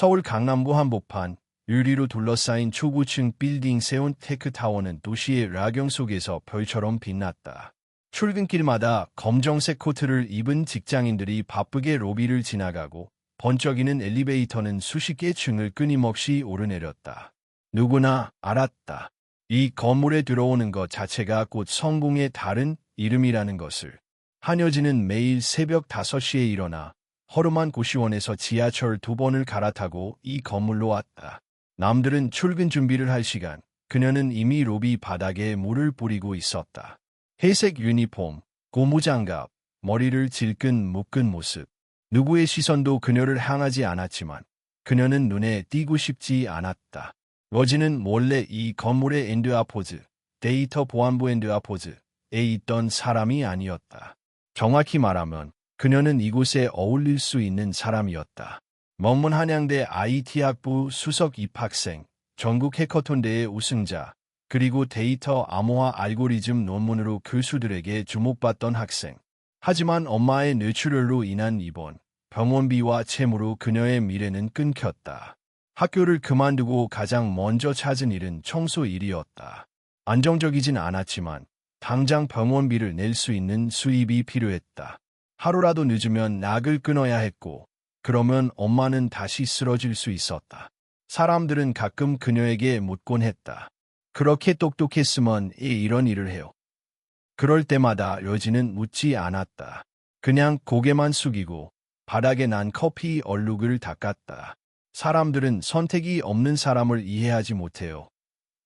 서울 강남구 한복판, 유리로 둘러싸인 초고층 빌딩 세운 테크타워는 도시의 야경 속에서 별처럼 빛났다. 출근길마다 검정색 코트를 입은 직장인들이 바쁘게 로비를 지나가고 번쩍이는 엘리베이터는 수십 개 층을 끊임없이 오르내렸다. 누구나 알았다. 이 건물에 들어오는 것 자체가 곧 성공의 다른 이름이라는 것을. 한여진은 매일 새벽 5시에 일어나 허름한 고시원에서 지하철 2번을 갈아타고 이 건물로 왔다. 남들은 출근 준비를 할 시간, 그녀는 이미 로비 바닥에 물을 뿌리고 있었다. 회색 유니폼, 고무장갑, 머리를 질끈 묶은 모습. 누구의 시선도 그녀를 향하지 않았지만 그녀는 눈에 띄고 싶지 않았다. 러지는 몰래 이 건물의 엔드아포즈, 데이터 보안부 엔드아포즈에 있던 사람이 아니었다. 정확히 말하면 그녀는 이곳에 어울릴 수 있는 사람이었다. 명문 한양대 IT학부 수석 입학생, 전국 해커톤대의 우승자, 그리고 데이터 암호화 알고리즘 논문으로 교수들에게 주목받던 학생. 하지만 엄마의 뇌출혈로 인한 입원, 병원비와 채무로 그녀의 미래는 끊겼다. 학교를 그만두고 가장 먼저 찾은 일은 청소 일이었다. 안정적이진 않았지만 당장 병원비를 낼 수 있는 수입이 필요했다. 하루라도 늦으면 약을 끊어야 했고, 그러면 엄마는 다시 쓰러질 수 있었다. 사람들은 가끔 그녀에게 묻곤 했다. 그렇게 똑똑했으면 이런 일을 해요. 그럴 때마다 여진은 묻지 않았다. 그냥 고개만 숙이고 바닥에 난 커피 얼룩을 닦았다. 사람들은 선택이 없는 사람을 이해하지 못해요.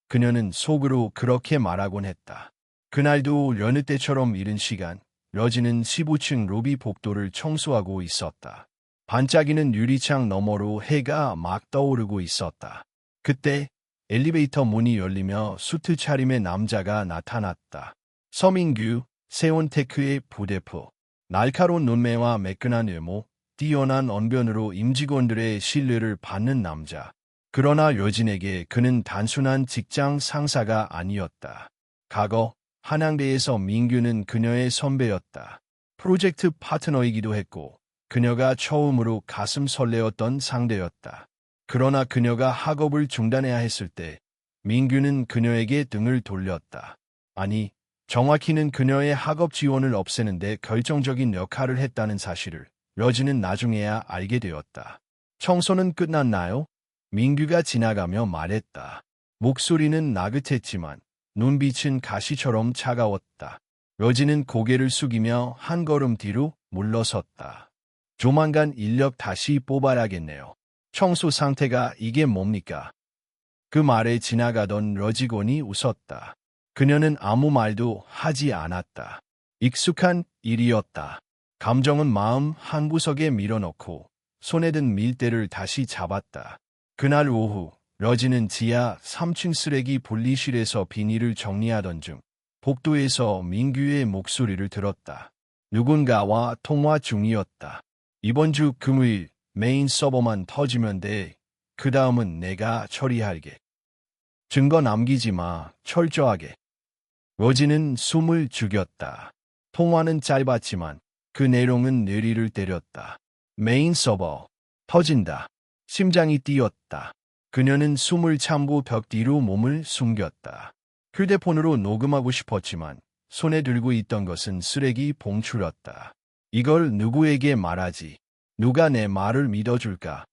그녀는 속으로 그렇게 말하곤 했다. 그날도 여느 때처럼 이른 시간, 여진은 15층 로비 복도를 청소하고 있었다. 반짝이는 유리창 너머로 해가 막 떠오르고 있었다. 그때 엘리베이터 문이 열리며 수트 차림의 남자가 나타났다. 서민규, 세온테크의 부대표. 날카로운 눈매와 매끈한 외모, 뛰어난 언변으로 임직원들의 신뢰를 받는 남자. 그러나 여진에게 그는 단순한 직장 상사가 아니었다. 과거 한양대에서 민규는 그녀의 선배였다. 프로젝트 파트너이기도 했고 그녀가 처음으로 가슴 설레었던 상대였다. 그러나 그녀가 학업을 중단해야 했을 때 민규는 그녀에게 등을 돌렸다. 아니, 정확히는 그녀의 학업 지원을 없애는데 결정적인 역할을 했다는 사실을 여진은 나중에야 알게 되었다. 청소는 끝났나요? 민규가 지나가며 말했다. 목소리는 나긋했지만 눈빛은 가시처럼 차가웠다. 여진은 고개를 숙이며 한 걸음 뒤로 물러섰다. 조만간 인력 다시 뽑아야겠네요. 청소 상태가 이게 뭡니까? 그 말에 지나가던 여직원이 웃었다. 그녀는 아무 말도 하지 않았다. 익숙한 일이었다. 감정은 마음 한구석에 밀어넣고 손에 든 밀대를 다시 잡았다. 그날 오후 여진은 지하 3층 쓰레기 분리실에서 비닐을 정리하던 중 복도에서 민규의 목소리를 들었다. 누군가와 통화 중이었다. 이번 주 금요일 메인 서버만 터지면 돼. 그 다음은 내가 처리할게. 증거 남기지 마. 철저하게. 여진은 숨을 죽였다. 통화는 짧았지만 그 내용은 뇌리를 때렸다. 메인 서버 터진다. 심장이 뛰었다. 그녀는 숨을 참고 벽 뒤로 몸을 숨겼다. 휴대폰으로 녹음하고 싶었지만 손에 들고 있던 것은 쓰레기 봉투였다. 이걸 누구에게 말하지? 누가 내 말을 믿어줄까?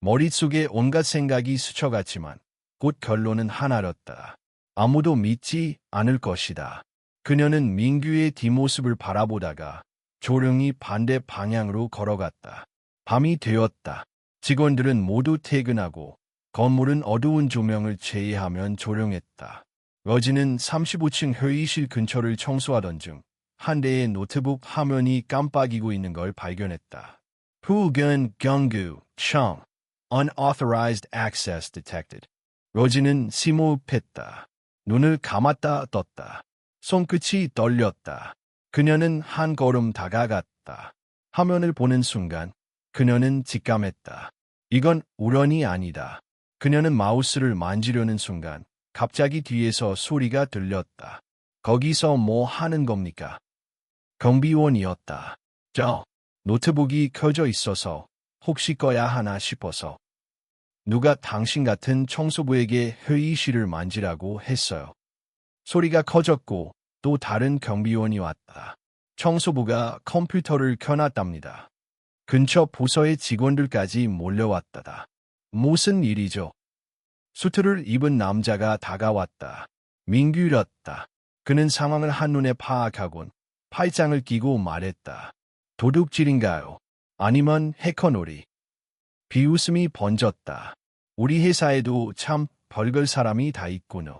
머릿속에 온갖 생각이 스쳐갔지만 곧 결론은 하나였다. 아무도 믿지 않을 것이다. 그녀는 민규의 뒷모습을 바라보다가 조용히 반대 방향으로 걸어갔다. 밤이 되었다. 직원들은 모두 퇴근하고 건물은 어두운 조명을 제외하면 조용했다. 여진은 35층 회의실 근처를 청소하던 중 한 대의 노트북 화면이 깜빡이고 있는 걸 발견했다. 후견 경구 청 unauthorized access detected. 여진은 심호흡했다. 눈을 감았다 떴다. 손끝이 떨렸다. 그녀는 한 걸음 다가갔다. 화면을 보는 순간 그녀는 직감했다. 이건 우연이 아니다. 그녀는 마우스를 만지려는 순간 갑자기 뒤에서 소리가 들렸다. 거기서 뭐 하는 겁니까? 경비원이었다. 저 노트북이 켜져 있어서 혹시 꺼야 하나 싶어서. 누가 당신 같은 청소부에게 회의실을 만지라고 했어요. 소리가 커졌고 또 다른 경비원이 왔다. 청소부가 컴퓨터를 켜놨답니다. 근처 부서의 직원들까지 몰려왔다. 무슨 일이죠? 수트를 입은 남자가 다가왔다. 민규였다. 그는 상황을 한눈에 파악하곤 팔짱을 끼고 말했다. 도둑질인가요? 아니면 해커놀이? 비웃음이 번졌다. 우리 회사에도 참 별걸 사람이 다 있구나.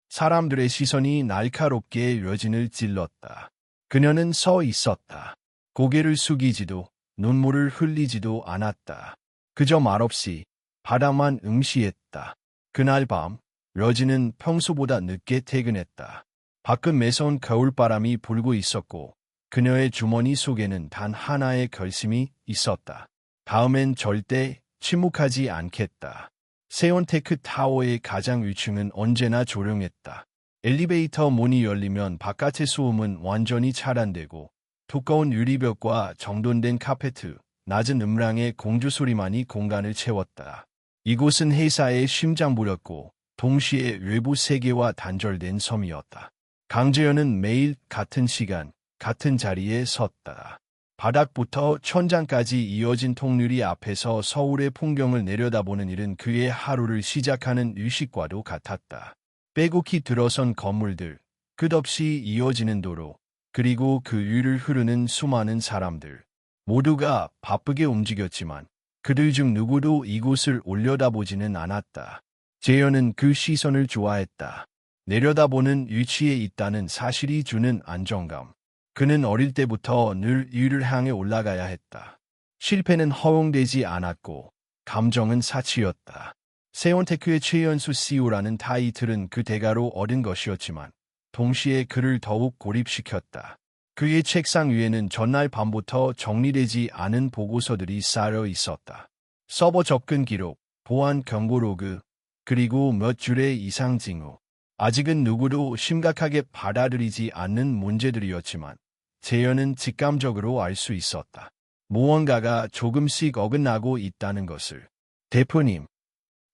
사람들의 시선이 날카롭게 여진을 찔렀다. 그녀는 서 있었다. 고개를 숙이지도 눈물을 흘리지도 않았다. 그저 말없이 바닥만 응시했다. 그날 밤 여진은 평소보다 늦게 퇴근했다. 밖은 매서운 겨울바람이 불고 있었고 그녀의 주머니 속에는 단 하나의 결심이 있었다. 다음엔 절대 침묵하지 않겠다. 세온테크 타워의 가장 위층은 언제나 조용했다. 엘리베이터 문이 열리면 바깥의 소음은 완전히 차단되고 두꺼운 유리벽과 정돈된 카페트, 낮은 음량의 공주소리만이 공간을 채웠다. 이곳은 회사의 심장부였고 동시에 외부 세계와 단절된 섬이었다. 강재현은 매일 같은 시간, 같은 자리에 섰다. 바닥부터 천장까지 이어진 통유리 앞에서 서울의 풍경을 내려다보는 일은 그의 하루를 시작하는 의식과도 같았다. 빼곡히 들어선 건물들, 끝없이 이어지는 도로, 그리고 그 위를 흐르는 수많은 사람들. 모두가 바쁘게 움직였지만 그들 중 누구도 이곳을 올려다보지는 않았다. 재현은 그 시선을 좋아했다. 내려다보는 위치에 있다는 사실이 주는 안정감. 그는 어릴 때부터 늘 위를 향해 올라가야 했다. 실패는 허용되지 않았고 감정은 사치였다. 세온테크의 최연수 CEO라는 타이틀은 그 대가로 얻은 것이었지만 동시에 그를 더욱 고립시켰다. 그의 책상 위에는 전날 밤부터 정리되지 않은 보고서들이 쌓여 있었다. 서버 접근 기록, 보안 경고 로그, 그리고 몇 줄의 이상 징후. 아직은 누구도 심각하게 받아들이지 않는 문제들이었지만 재현은 직감적으로 알 수 있었다. 무언가가 조금씩 어긋나고 있다는 것을. 대표님.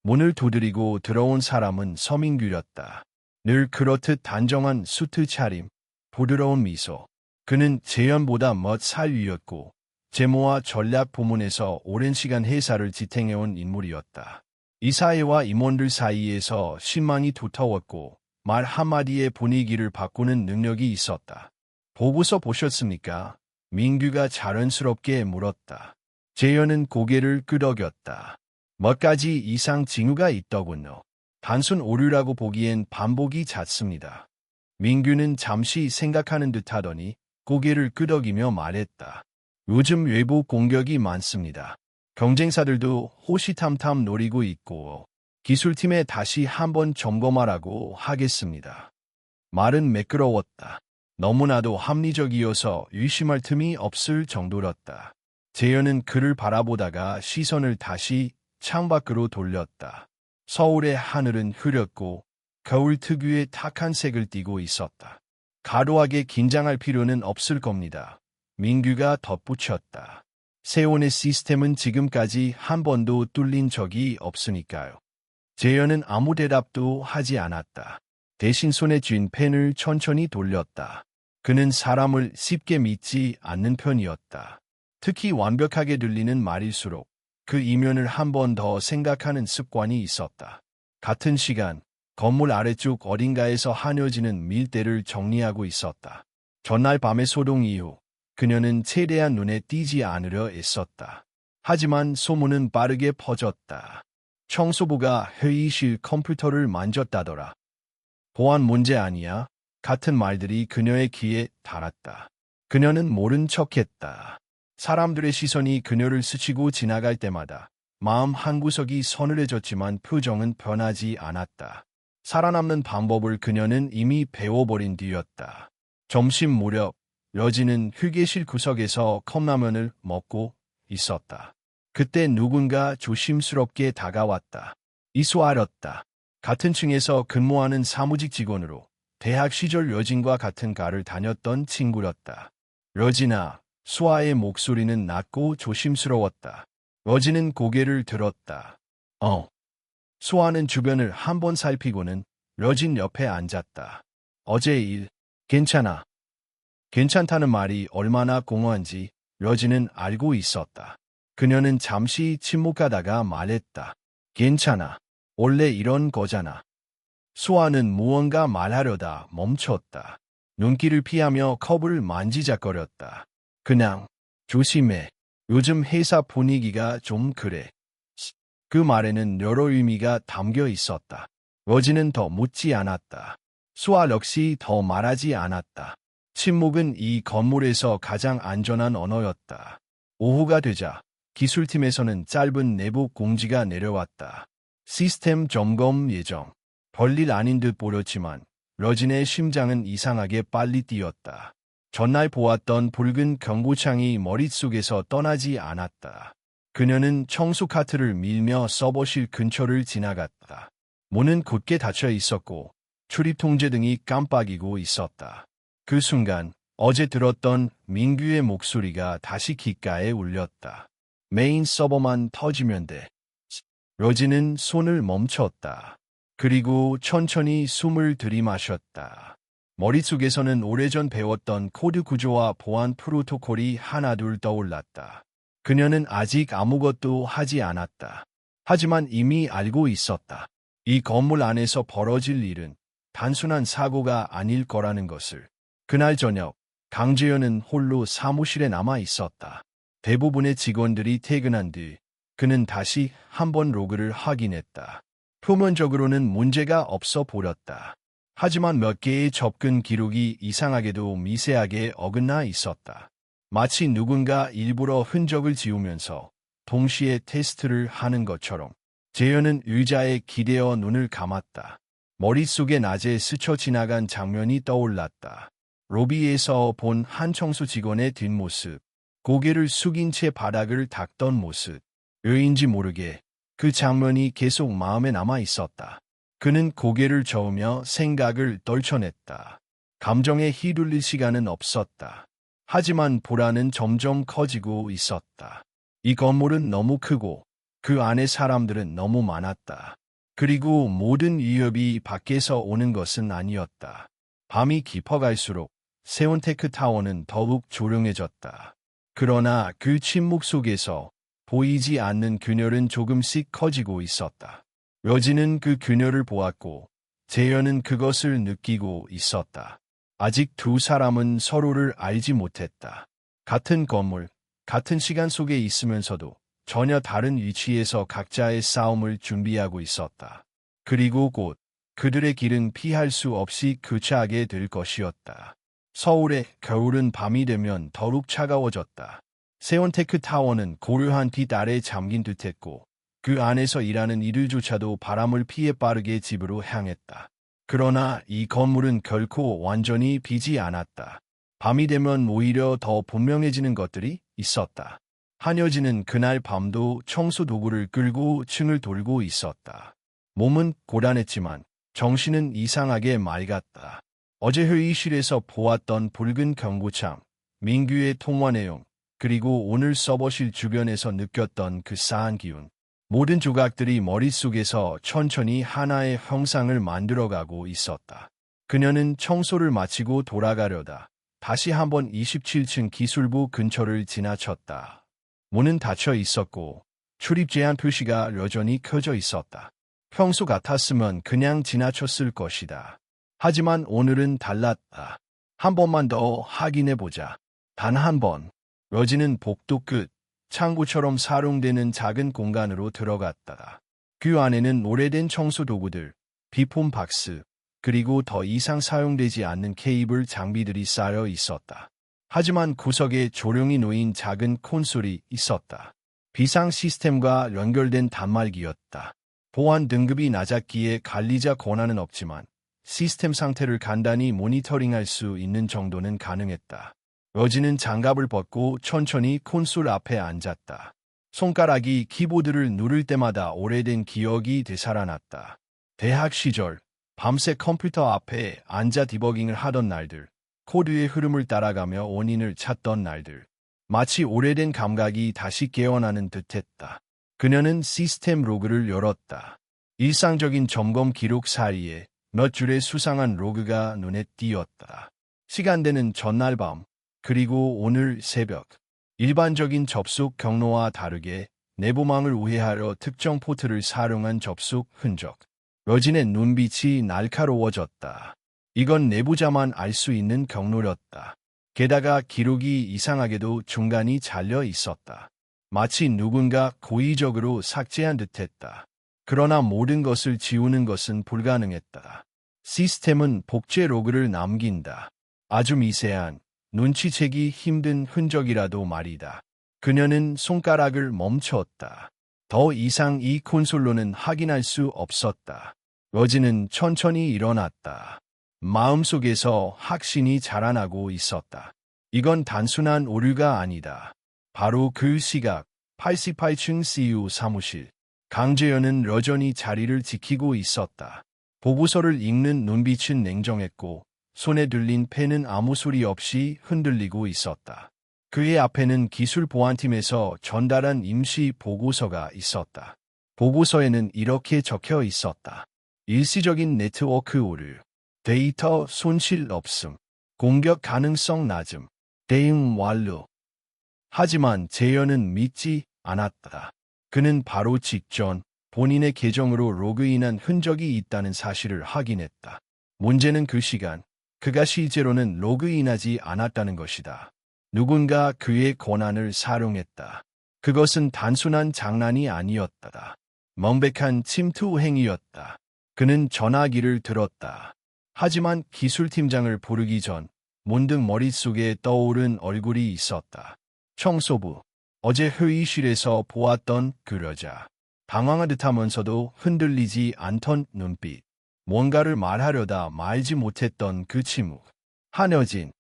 문을 두드리고 들어온 사람은 서민규였다. 늘 그렇듯 단정한 수트 차림, 부드러운 미소. 그는 재현보다 몇 살 위였고 재무와 전략 부문에서 오랜 시간 회사를 지탱해온 인물이었다. 이사회와 임원들 사이에서 신망이 두터웠고 말 한마디에 분위기를 바꾸는 능력이 있었다. 보고서 보셨습니까? 민규가 자연스럽게 물었다. 재현은 고개를 끄덕였다. 몇 가지 이상 징후가 있더군요. 단순 오류라고 보기엔 반복이 잦습니다. 민규는 잠시 생각하는 듯하더니 고개를 끄덕이며 말했다. 요즘 외부 공격이 많습니다. 경쟁사들도 호시탐탐 노리고 있고 기술팀에 다시 한번 점검하라고 하겠습니다. 말은 매끄러웠다. 너무나도 합리적이어서 의심할 틈이 없을 정도였다. 재현은 그를 바라보다가 시선을 다시 창밖으로 돌렸다. 서울의 하늘은 흐렸고 겨울 특유의 탁한 색을 띠고 있었다. 과도하게 긴장할 필요는 없을 겁니다. 민규가 덧붙였다. 세온의 시스템은 지금까지 한 번도 뚫린 적이 없으니까요. 재현은 아무 대답도 하지 않았다. 대신 손에 쥔 펜을 천천히 돌렸다. 그는 사람을 쉽게 믿지 않는 편이었다. 특히 완벽하게 들리는 말일수록 그 이면을 한 번 더 생각하는 습관이 있었다. 같은 시간, 건물 아래쪽 어딘가에서 한여지는 밀대를 정리하고 있었다. 전날 밤의 소동 이후 그녀는 최대한 눈에 띄지 않으려 애썼다. 하지만 소문은 빠르게 퍼졌다. 청소부가 회의실 컴퓨터를 만졌다더라. 보안 문제 아니야? 같은 말들이 그녀의 귀에 닿았다. 그녀는 모른 척했다. 사람들의 시선이 그녀를 스치고 지나갈 때마다 마음 한구석이 서늘해졌지만 표정은 변하지 않았다. 살아남는 방법을 그녀는 이미 배워버린 뒤였다. 점심 무렵 여진은 휴게실 구석에서 컵라면을 먹고 있었다. 그때 누군가 조심스럽게 다가왔다. 이수아였다. 같은 층에서 근무하는 사무직 직원으로 대학 시절 여진과 같은 과를 다녔던 친구였다. 여진아, 수아의 목소리는 낮고 조심스러웠다. 여진은 고개를 들었다. 수아는 주변을 한번 살피고는 러진 옆에 앉았다. 어제 일, 괜찮아. 괜찮다는 말이 얼마나 공허한지 러진은 알고 있었다. 그녀는 잠시 침묵하다가 말했다. 괜찮아. 원래 이런 거잖아. 수아는 무언가 말하려다 멈췄다. 눈길을 피하며 컵을 만지작거렸다. 그냥 조심해. 요즘 회사 분위기가 좀 그래. 그 말에는 여러 의미가 담겨 있었다. 러진은 더 묻지 않았다. 수아 역시 더 말하지 않았다. 침묵은 이 건물에서 가장 안전한 언어였다. 오후가 되자 기술팀에서는 짧은 내부 공지가 내려왔다. 시스템 점검 예정. 별일 아닌 듯 보였지만 러진의 심장은 이상하게 빨리 뛰었다. 전날 보았던 붉은 경고창이 머릿속에서 떠나지 않았다. 그녀는 청소 카트를 밀며 서버실 근처를 지나갔다. 문은 굳게 닫혀 있었고 출입 통제 등이 깜빡이고 있었다. 그 순간 어제 들었던 민규의 목소리가 다시 귓가에 울렸다. 메인 서버만 터지면 돼. 러진은 손을 멈췄다. 그리고 천천히 숨을 들이마셨다. 머릿속에서는 오래전 배웠던 코드 구조와 보안 프로토콜이 하나둘 떠올랐다. 그녀는 아직 아무것도 하지 않았다. 하지만 이미 알고 있었다. 이 건물 안에서 벌어질 일은 단순한 사고가 아닐 거라는 것을. 그날 저녁, 강재현은 홀로 사무실에 남아 있었다. 대부분의 직원들이 퇴근한 뒤 그는 다시 한번 로그를 확인했다. 표면적으로는 문제가 없어 보였다. 하지만 몇 개의 접근 기록이 이상하게도 미세하게 어긋나 있었다. 마치 누군가 일부러 흔적을 지우면서 동시에 테스트를 하는 것처럼. 재현은 의자에 기대어 눈을 감았다. 머릿속에 낮에 스쳐 지나간 장면이 떠올랐다. 로비에서 본 한 청소 직원의 뒷모습, 고개를 숙인 채 바닥을 닦던 모습. 왜인지 모르게 그 장면이 계속 마음에 남아 있었다. 그는 고개를 저으며 생각을 떨쳐냈다. 감정에 휘둘릴 시간은 없었다. 하지만 불안은 점점 커지고 있었다. 이 건물은 너무 크고 그 안에 사람들은 너무 많았다. 그리고 모든 위협이 밖에서 오는 것은 아니었다. 밤이 깊어갈수록 세온테크 타워는 더욱 조용해졌다. 그러나 그 침묵 속에서 보이지 않는 균열은 조금씩 커지고 있었다. 러진은 그 균열을 보았고 재현은 그것을 느끼고 있었다. 아직 두 사람은 서로를 알지 못했다. 같은 건물, 같은 시간 속에 있으면서도 전혀 다른 위치에서 각자의 싸움을 준비하고 있었다. 그리고 곧 그들의 길은 피할 수 없이 교차하게 될 것이었다. 서울의 겨울은 밤이 되면 더욱 차가워졌다. 세온테크 타워는 고요한 빛 아래 잠긴 듯했고 그 안에서 일하는 이들조차도 바람을 피해 빠르게 집으로 향했다. 그러나 이 건물은 결코 완전히 비지 않았다. 밤이 되면 오히려 더 분명해지는 것들이 있었다. 한여진은 그날 밤도 청소 도구를 끌고 층을 돌고 있었다. 몸은 고단했지만 정신은 이상하게 맑았다. 어제 회의실에서 보았던 붉은 경고창, 민규의 통화 내용, 그리고 오늘 서버실 주변에서 느꼈던 그 싸한 기운. 모든 조각들이 머릿속에서 천천히 하나의 형상을 만들어가고 있었다. 그녀는 청소를 마치고 돌아가려다 다시 한번 27층 기술부 근처를 지나쳤다. 문은 닫혀 있었고 출입 제한 표시가 여전히 켜져 있었다. 평소 같았으면 그냥 지나쳤을 것이다. 하지만 오늘은 달랐다. 한 번만 더 확인해보자. 단 한 번. 러진은 복도 끝, 창구처럼 사용되는 작은 공간으로 들어갔다. 그 안에는 오래된 청소 도구들, 비폰 박스, 그리고 더 이상 사용되지 않는 케이블 장비들이 쌓여 있었다. 하지만 구석에 조용히 놓인 작은 콘솔이 있었다. 비상 시스템과 연결된 단말기였다. 보안 등급이 낮았기에 관리자 권한은 없지만 시스템 상태를 간단히 모니터링할 수 있는 정도는 가능했다. 러진은 장갑을 벗고 천천히 콘솔 앞에 앉았다. 손가락이 키보드를 누를 때마다 오래된 기억이 되살아났다. 대학 시절, 밤새 컴퓨터 앞에 앉아 디버깅을 하던 날들, 코드의 흐름을 따라가며 원인을 찾던 날들. 마치 오래된 감각이 다시 깨어나는 듯했다. 그녀는 시스템 로그를 열었다. 일상적인 점검 기록 사이에 몇 줄의 수상한 로그가 눈에 띄었다. 시간대는 전날 밤, 그리고 오늘 새벽. 일반적인 접속 경로와 다르게 내부망을 우회하려 특정 포트를 사용한 접속 흔적. 러진의 눈빛이 날카로워졌다. 이건 내부자만 알 수 있는 경로였다. 게다가 기록이 이상하게도 중간이 잘려 있었다. 마치 누군가 고의적으로 삭제한 듯했다. 그러나 모든 것을 지우는 것은 불가능했다. 시스템은 복제 로그를 남긴다. 아주 미세한, 눈치채기 힘든 흔적이라도 말이다. 그녀는 손가락을 멈췄다. 더 이상 이 콘솔로는 확인할 수 없었다. 러진은 천천히 일어났다. 마음속에서 확신이 자라나고 있었다. 이건 단순한 오류가 아니다. 바로 그 시각, 88층 CU 사무실. 강재현은 여전히 자리를 지키고 있었다. 보고서를 읽는 눈빛은 냉정했고 손에 들린 펜은 아무 소리 없이 흔들리고 있었다. 그의 앞에는 기술보안팀에서 전달한 임시 보고서가 있었다. 보고서에는 이렇게 적혀 있었다. 일시적인 네트워크 오류, 데이터 손실 없음, 공격 가능성 낮음, 대응 완료. 하지만 재현은 믿지 않았다. 그는 바로 직전 본인의 계정으로 로그인한 흔적이 있다는 사실을 확인했다. 문제는 그 시간, 그가 실제로는 로그인하지 않았다는 것이다. 누군가 그의 권한을 사용했다. 그것은 단순한 장난이 아니었다. 명백한 침투 행위였다. 그는 전화기를 들었다. 하지만 기술팀장을 부르기 전 문득 머릿속에 떠오른 얼굴이 있었다. 청소부, 어제 회의실에서 보았던 그 여자. 당황하듯 하면서도 흔들리지 않던 눈빛. 뭔가를 말하려다 말지 못했던 그 침묵. 한여진.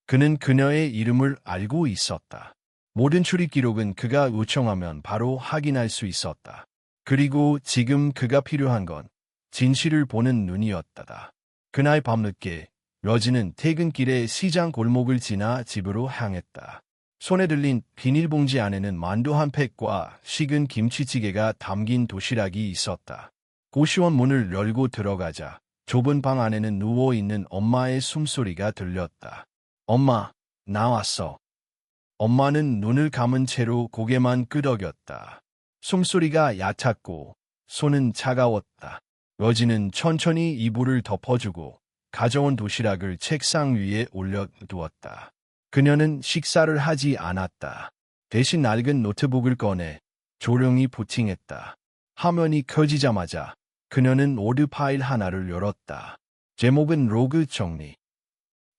그는 그녀의 이름을 알고 있었다. 모든 출입 기록은 그가 요청하면 바로 확인할 수 있었다. 그리고 지금 그가 필요한 건 진실을 보는 눈이었다. 그날 밤늦게 여진은 퇴근길에 시장 골목을 지나 집으로 향했다. 손에 들린 비닐봉지 안에는 만두 한 팩과 식은 김치찌개가 담긴 도시락이 있었다. 고시원 문을 열고 들어가자 좁은 방 안에는 누워있는 엄마의 숨소리가 들렸다. 엄마, 나왔어. 엄마는 눈을 감은 채로 고개만 끄덕였다. 숨소리가 얕았고 손은 차가웠다. 여진은 천천히 이불을 덮어주고 가져온 도시락을 책상 위에 올려두었다. 그녀는 식사를 하지 않았다. 대신 낡은 노트북을 꺼내 조용히 부팅했다. 화면이 켜지자마자 그녀는 워드 파일 하나를 열었다. 제목은 로그 정리.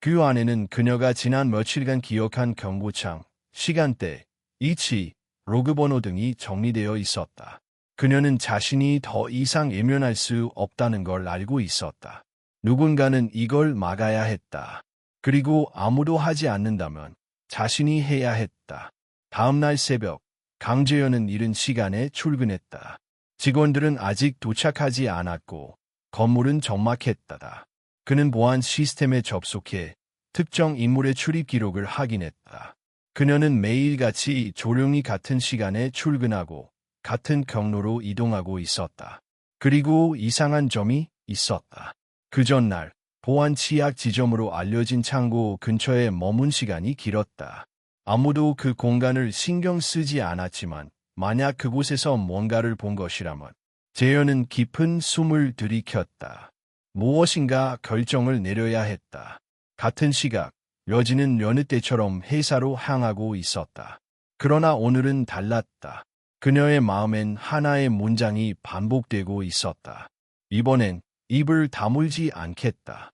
그 안에는 그녀가 지난 며칠간 기억한 경고창, 시간대, 위치, 로그 번호 등이 정리되어 있었다. 그녀는 자신이 더 이상 외면할 수 없다는 걸 알고 있었다. 누군가는 이걸 막아야 했다. 그리고 아무도 하지 않는다면 자신이 해야 했다. 다음날 새벽, 강재현은 이른 시간에 출근했다. 직원들은 아직 도착하지 않았고 건물은 적막했다. 그는 보안 시스템에 접속해 특정 인물의 출입 기록을 확인했다. 그녀는 매일같이 조용히 같은 시간에 출근하고 같은 경로로 이동하고 있었다. 그리고 이상한 점이 있었다. 그 전날 보안 취약 지점으로 알려진 창고 근처에 머문 시간이 길었다. 아무도 그 공간을 신경 쓰지 않았지만 만약 그곳에서 뭔가를 본 것이라면 재현은 깊은 숨을 들이켰다. 무엇인가 결정을 내려야 했다. 같은 시각, 여진은 여느 때처럼 회사로 향하고 있었다. 그러나 오늘은 달랐다. 그녀의 마음엔 하나의 문장이 반복되고 있었다. 이번엔 입을 다물지 않겠다.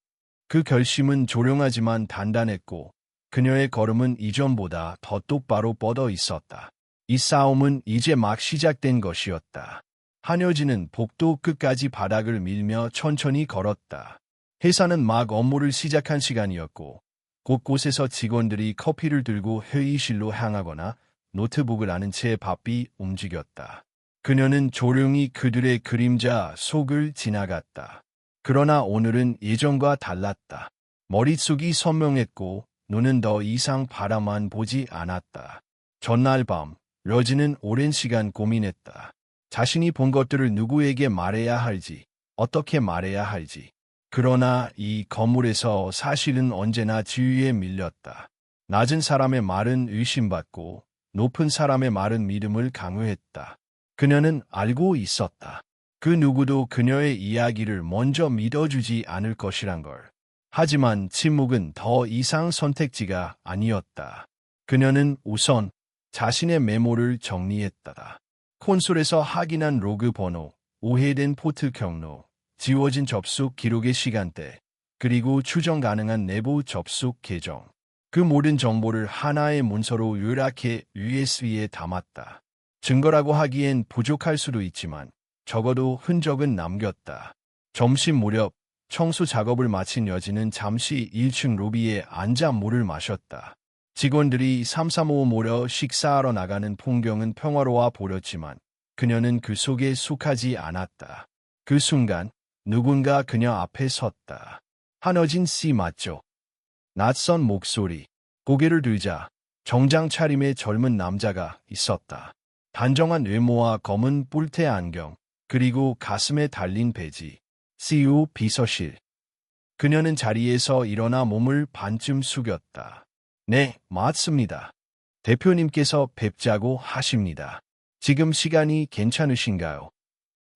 그 결심은 조용하지만 단단했고 그녀의 걸음은 이전보다 더 똑바로 뻗어 있었다. 이 싸움은 이제 막 시작된 것이었다. 한여진은 복도 끝까지 바닥을 밀며 천천히 걸었다. 회사는 막 업무를 시작한 시간이었고 곳곳에서 직원들이 커피를 들고 회의실로 향하거나 노트북을 아는 채 바삐 움직였다. 그녀는 조용히 그들의 그림자 속을 지나갔다. 그러나 오늘은 예전과 달랐다. 머릿속이 선명했고 눈은 더 이상 바라만 보지 않았다. 전날 밤 러진은 오랜 시간 고민했다. 자신이 본 것들을 누구에게 말해야 할지, 어떻게 말해야 할지. 그러나 이 건물에서 사실은 언제나 지위에 밀렸다. 낮은 사람의 말은 의심받고 높은 사람의 말은 믿음을 강요했다. 그녀는 알고 있었다. 그 누구도 그녀의 이야기를 먼저 믿어주지 않을 것이란 걸. 하지만 침묵은 더 이상 선택지가 아니었다. 그녀는 우선 자신의 메모를 정리했다. 콘솔에서 확인한 로그 번호, 오해된 포트 경로, 지워진 접속 기록의 시간대, 그리고 추정 가능한 내부 접속 계정. 그 모든 정보를 하나의 문서로 요약해 USB에 담았다. 증거라고 하기엔 부족할 수도 있지만 적어도 흔적은 남겼다. 점심 무렵 청소 작업을 마친 여진은 잠시 1층 로비에 앉아 물을 마셨다. 직원들이 삼삼오오 모여 식사하러 나가는 풍경은 평화로워 보였지만 그녀는 그 속에 속하지 않았다. 그 순간 누군가 그녀 앞에 섰다. 한어진 씨 맞죠? 낯선 목소리. 고개를 들자 정장 차림의 젊은 남자가 있었다. 단정한 외모와 검은 뿔테 안경, 그리고 가슴에 달린 배지. CEO 비서실. 그녀는 자리에서 일어나 몸을 반쯤 숙였다. 네, 맞습니다. 대표님께서 뵙자고 하십니다. 지금 시간이 괜찮으신가요?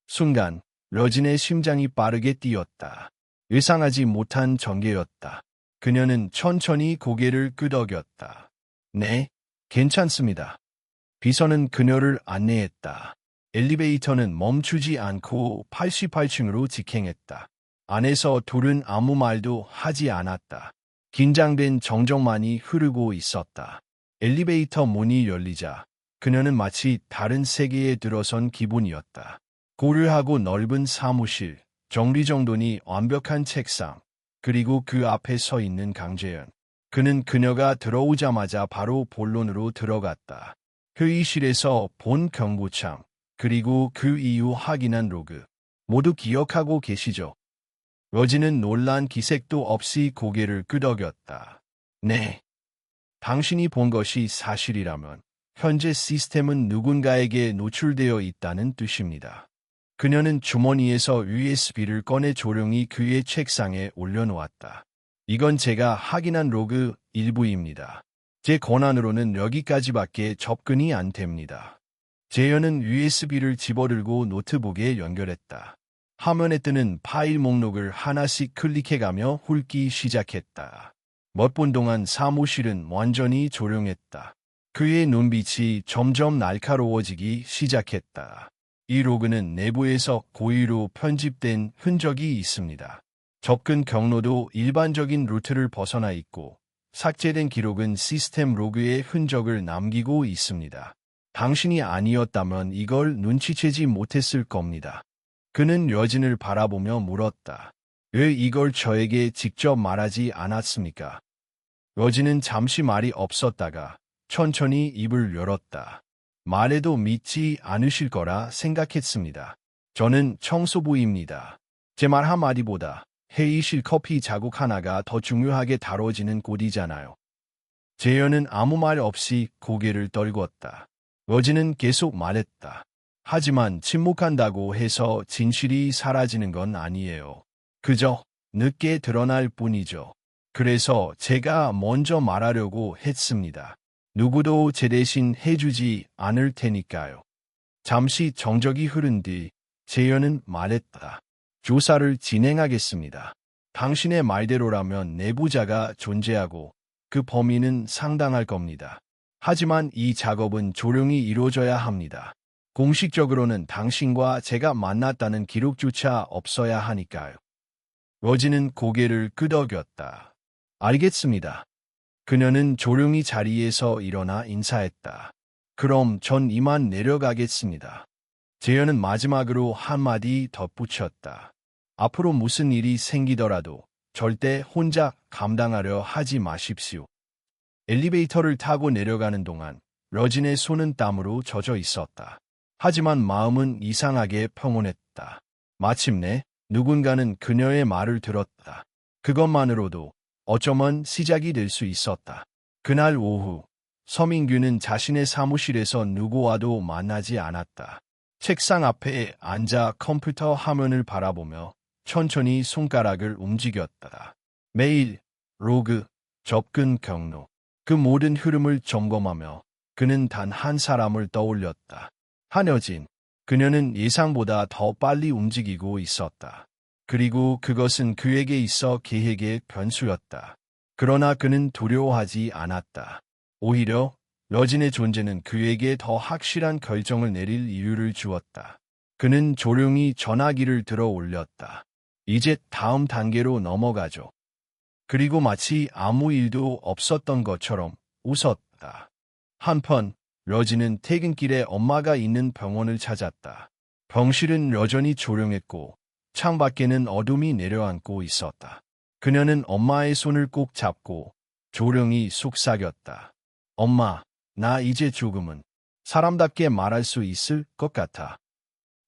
순간 러진의 심장이 빠르게 뛰었다. 예상하지 못한 전개였다. 그녀는 천천히 고개를 끄덕였다. 네, 괜찮습니다. 비서는 그녀를 안내했다. 엘리베이터는 멈추지 않고 88층으로 직행했다. 안에서 둘은 아무 말도 하지 않았다. 긴장된 정적만이 흐르고 있었다. 엘리베이터 문이 열리자 그녀는 마치 다른 세계에 들어선 기분이었다. 고르하고 넓은 사무실, 정리정돈이 완벽한 책상, 그리고 그 앞에 서 있는 강재현. 그는 그녀가 들어오자마자 바로 본론으로 들어갔다. 회의실에서 본 경고창, 그리고 그 이후 확인한 로그. 모두 기억하고 계시죠? 러진은 놀란 기색도 없이 고개를 끄덕였다. 네. 당신이 본 것이 사실이라면 현재 시스템은 누군가에게 노출되어 있다는 뜻입니다. 그녀는 주머니에서 USB를 꺼내 조용히 그의 책상에 올려놓았다. 이건 제가 확인한 로그 일부입니다. 제 권한으로는 여기까지밖에 접근이 안 됩니다. 재현은 USB를 집어들고 노트북에 연결했다. 화면에 뜨는 파일 목록을 하나씩 클릭해가며 훑기 시작했다. 몇 분 동안 사무실은 완전히 조용했다. 그의 눈빛이 점점 날카로워지기 시작했다. 이 로그는 내부에서 고의로 편집된 흔적이 있습니다. 접근 경로도 일반적인 루트를 벗어나 있고 삭제된 기록은 시스템 로그에 흔적을 남기고 있습니다. 당신이 아니었다면 이걸 눈치채지 못했을 겁니다. 그는 여진을 바라보며 물었다. 왜 이걸 저에게 직접 말하지 않았습니까? 여진은 잠시 말이 없었다가 천천히 입을 열었다. 말해도 믿지 않으실 거라 생각했습니다. 저는 청소부입니다. 제 말 한마디보다 회의실 커피 자국 하나가 더 중요하게 다뤄지는 곳이잖아요. 재현은 아무 말 없이 고개를 떨궜다. 여진은 계속 말했다. 하지만 침묵한다고 해서 진실이 사라지는 건 아니에요. 그저 늦게 드러날 뿐이죠. 그래서 제가 먼저 말하려고 했습니다. 누구도 제 대신 해주지 않을 테니까요. 잠시 정적이 흐른 뒤 재현은 말했다. 조사를 진행하겠습니다. 당신의 말대로라면 내부자가 존재하고 그 범인은 상당할 겁니다. 하지만 이 작업은 조용히 이루어져야 합니다. 공식적으로는 당신과 제가 만났다는 기록조차 없어야 하니까요. 여진은 고개를 끄덕였다. 알겠습니다. 그녀는 조용히 자리에서 일어나 인사했다. 그럼 전 이만 내려가겠습니다. 재현은 마지막으로 한마디 덧붙였다. 앞으로 무슨 일이 생기더라도 절대 혼자 감당하려 하지 마십시오. 엘리베이터를 타고 내려가는 동안 러진의 손은 땀으로 젖어 있었다. 하지만 마음은 이상하게 평온했다. 마침내 누군가는 그녀의 말을 들었다. 그것만으로도 어쩌면 시작이 될 수 있었다. 그날 오후 서민규는 자신의 사무실에서 누구와도 만나지 않았다. 책상 앞에 앉아 컴퓨터 화면을 바라보며 천천히 손가락을 움직였다. 메일, 로그, 접근 경로, 그 모든 흐름을 점검하며 그는 단 한 사람을 떠올렸다. 한여진. 그녀는 예상보다 더 빨리 움직이고 있었다. 그리고 그것은 그에게 있어 계획의 변수였다. 그러나 그는 두려워하지 않았다. 오히려 여진의 존재는 그에게 더 확실한 결정을 내릴 이유를 주었다. 그는 조용히 전화기를 들어 올렸다. 이제 다음 단계로 넘어가죠. 그리고 마치 아무 일도 없었던 것처럼 웃었다. 한편 여진은 퇴근길에 엄마가 있는 병원을 찾았다. 병실은 여전히 조용했고 창밖에는 어둠이 내려앉고 있었다. 그녀는 엄마의 손을 꼭 잡고 조용히 속삭였다. 엄마, 나 이제 조금은 사람답게 말할 수 있을 것 같아.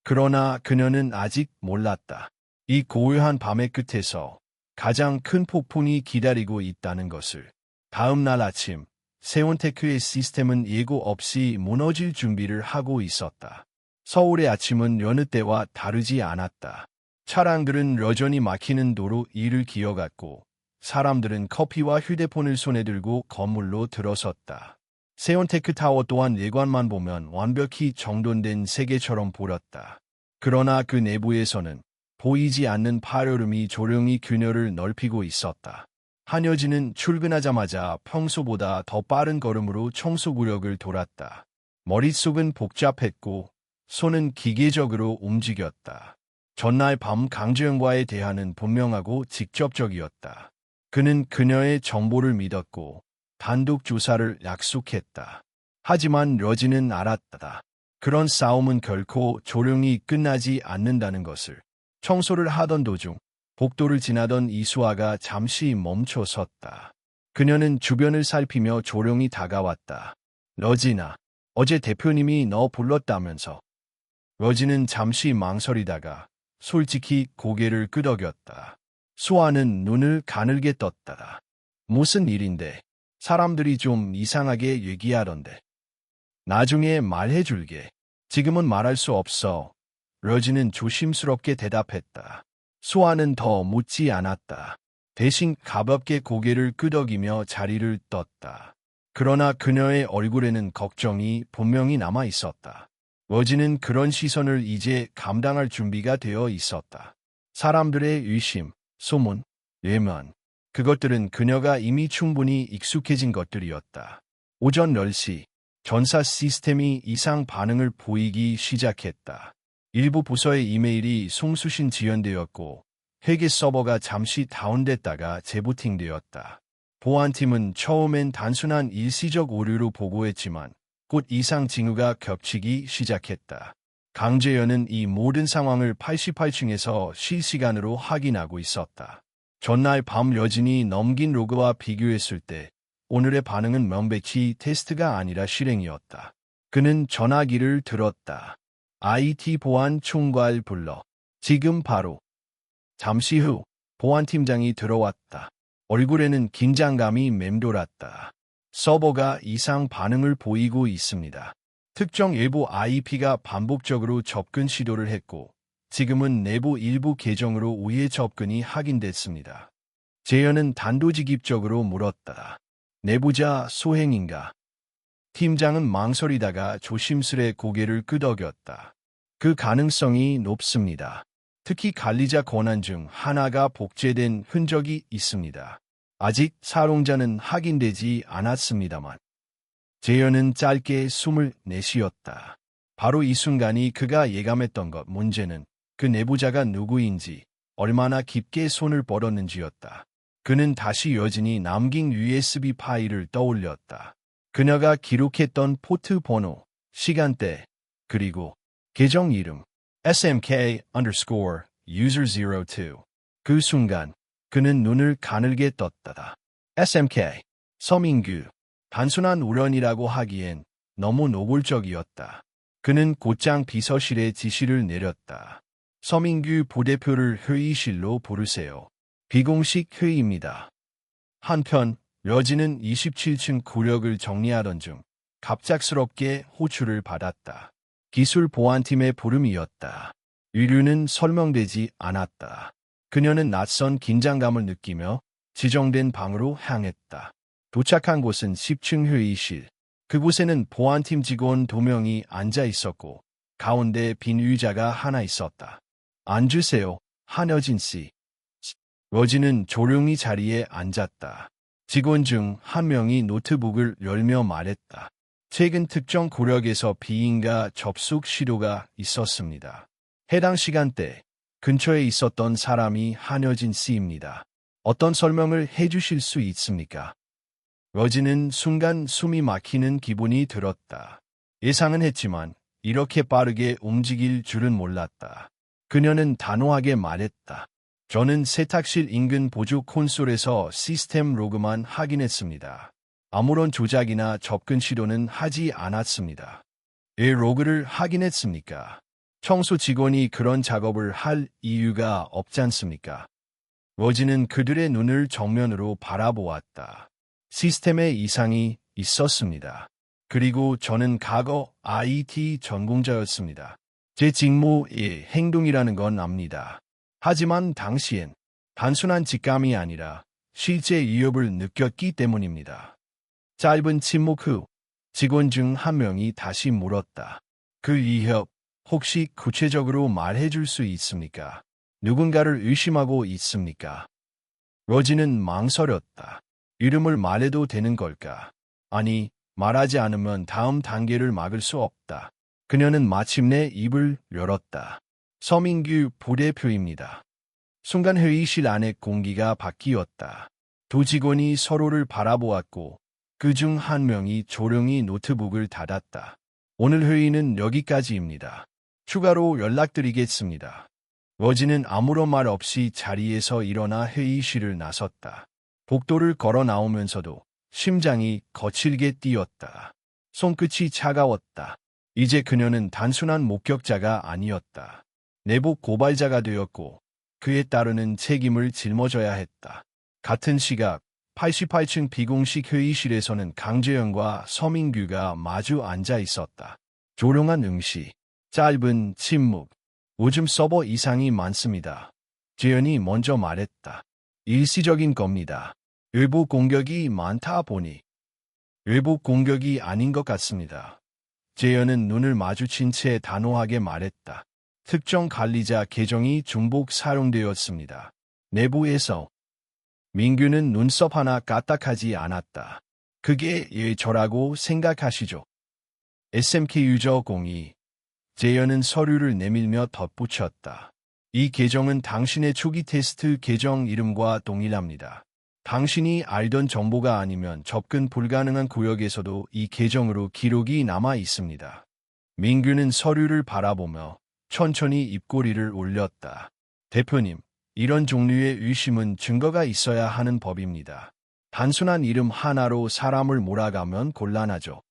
그러나 그녀는 아직 몰랐다. 이 고요한 밤의 끝에서 가장 큰 폭풍이 기다리고 있다는 것을. 다음 날 아침, 세온테크의 시스템은 예고 없이 무너질 준비를 하고 있었다. 서울의 아침은 여느 때와 다르지 않았다. 차량들은 여전히 막히는 도로 위를 기어갔고 사람들은 커피와 휴대폰을 손에 들고 건물로 들어섰다. 세온테크 타워 또한 외관만 보면 완벽히 정돈된 세계처럼 보였다. 그러나 그 내부에서는 보이지 않는 파열음이 조용히 균열을 넓히고 있었다. 한여진은 출근하자마자 평소보다 더 빠른 걸음으로 청소 구역을 돌았다. 머릿속은 복잡했고 손은 기계적으로 움직였다. 전날 밤 강재영과의 대화는 분명하고 직접적이었다. 그는 그녀의 정보를 믿었고 단독 조사를 약속했다. 하지만 여진은 알았다. 그런 싸움은 결코 조용히 끝나지 않는다는 것을. 청소를 하던 도중 복도를 지나던 이수아가 잠시 멈춰 섰다. 그녀는 주변을 살피며 조용히 다가왔다. 여진아, 어제 대표님이 너 불렀다면서. 여진은 잠시 망설이다가 솔직히 고개를 끄덕였다. 수아는 눈을 가늘게 떴다. 무슨 일인데? 사람들이 좀 이상하게 얘기하던데. 나중에 말해줄게. 지금은 말할 수 없어. 여진은 조심스럽게 대답했다. 수아는 더 묻지 않았다. 대신 가볍게 고개를 끄덕이며 자리를 떴다. 그러나 그녀의 얼굴에는 걱정이 분명히 남아 있었다. 여진은 그런 시선을 이제 감당할 준비가 되어 있었다. 사람들의 의심, 소문, 예면, 그것들은 그녀가 이미 충분히 익숙해진 것들이었다. 오전 10시, 전사 시스템이 이상 반응을 보이기 시작했다. 일부 부서의 이메일이 송수신 지연되었고 회계 서버가 잠시 다운됐다가 재부팅되었다. 보안팀은 처음엔 단순한 일시적 오류로 보고했지만 곧 이상 징후가 겹치기 시작했다. 강재현은 이 모든 상황을 88층에서 실시간으로 확인하고 있었다. 전날 밤 여진이 넘긴 로그와 비교했을 때 오늘의 반응은 명백히 테스트가 아니라 실행이었다. 그는 전화기를 들었다. IT 보안 총괄 불러. 지금 바로. 잠시 후 보안팀장이 들어왔다. 얼굴에는 긴장감이 맴돌았다. 서버가 이상 반응을 보이고 있습니다. 특정 일부 IP가 반복적으로 접근 시도를 했고 지금은 내부 일부 계정으로 우회 접근이 확인됐습니다. 재현은 단도직입적으로 물었다. 내부자 소행인가? 팀장은 망설이다가 조심스레 고개를 끄덕였다. 그 가능성이 높습니다. 특히 관리자 권한 중 하나가 복제된 흔적이 있습니다. 아직 사용자는 확인되지 않았습니다만. 재현은 짧게 숨을 내쉬었다. 바로 이 순간이 그가 예감했던 것. 문제는 그 내부자가 누구인지, 얼마나 깊게 손을 뻗었는지였다. 그는 다시 여진이 남긴 USB 파일을 떠올렸다. 그녀가 기록했던 포트 번호, 시간대, 그리고 계정 이름 SMK_user02. 그 순간 그는 눈을 가늘게 떴다. SMK, 서민규. 단순한 우연이라고 하기엔 너무 노골적이었다. 그는 곧장 비서실에 지시를 내렸다. 서민규 부대표를 회의실로 부르세요. 비공식 회의입니다. 한편 여진은 27층 구력을 정리하던 중 갑작스럽게 호출을 받았다. 기술 보안팀의 부름이었다. 의류는 설명되지 않았다. 그녀는 낯선 긴장감을 느끼며 지정된 방으로 향했다. 도착한 곳은 10층 회의실. 그곳에는 보안팀 직원 2명이 앉아 있었고 가운데 빈 의자가 하나 있었다. 앉으세요, 한여진 씨. 여진은 조용히 자리에 앉았다. 직원 중 한 명이 노트북을 열며 말했다. 최근 특정 구력에서 비인가 접속 시도가 있었습니다. 해당 시간대 근처에 있었던 사람이 한여진 씨입니다. 어떤 설명을 해주실 수 있습니까? 여진은 순간 숨이 막히는 기분이 들었다. 예상은 했지만 이렇게 빠르게 움직일 줄은 몰랐다. 그녀는 단호하게 말했다. 저는 세탁실 인근 보조 콘솔에서 시스템 로그만 확인했습니다. 아무런 조작이나 접근 시도는 하지 않았습니다. 왜 로그를 확인했습니까? 청소 직원이 그런 작업을 할 이유가 없지 않습니까? 여진은 그들의 눈을 정면으로 바라보았다. 시스템에 이상이 있었습니다. 그리고 저는 과거 IT 전공자였습니다. 제 직무의 행동이라는 건 압니다. 하지만 당시엔 단순한 직감이 아니라 실제 위협을 느꼈기 때문입니다. 짧은 침묵 후 직원 중 한 명이 다시 물었다. 그 위협 혹시 구체적으로 말해줄 수 있습니까? 누군가를 의심하고 있습니까? 여진은 망설였다. 이름을 말해도 되는 걸까? 아니, 말하지 않으면 다음 단계를 막을 수 없다. 그녀는 마침내 입을 열었다. 서민규 부대표입니다. 순간 회의실 안의 공기가 바뀌었다. 두 직원이 서로를 바라보았고 그 중 한 명이 조용히 노트북을 닫았다. 오늘 회의는 여기까지입니다. 추가로 연락드리겠습니다. 여진은 아무런 말 없이 자리에서 일어나 회의실을 나섰다. 복도를 걸어 나오면서도 심장이 거칠게 뛰었다. 손끝이 차가웠다. 이제 그녀는 단순한 목격자가 아니었다. 내복 고발자가 되었고 그에 따르는 책임을 짊어져야 했다. 같은 시각 88층 비공식 회의실에서는 강재영과 서민규가 마주 앉아 있었다. 조용한 응시, 짧은 침묵, 요즘 서버 이상이 많습니다. 재현이 먼저 말했다. 일시적인 겁니다. 외부 공격이 많다 보니. 외부 공격이 아닌 것 같습니다. 재현은 눈을 마주친 채 단호하게 말했다. 특정 관리자 계정이 중복 사용되었습니다. 내부에서. 민규는 눈썹 하나 까딱하지 않았다. 그게 왜 저라고 생각하시죠? SMK 유저 02. 재현은 서류를 내밀며 덧붙였다. 이 계정은 당신의 초기 테스트 계정 이름과 동일합니다. 당신이 알던 정보가 아니면 접근 불가능한 구역에서도 이 계정으로 기록이 남아 있습니다. 민규는 서류를 바라보며 천천히 입꼬리를 올렸다. 대표님, 이런 종류의 의심은 증거가 있어야 하는 법입니다. 단순한 이름 하나로 사람을 몰아가면 곤란하죠.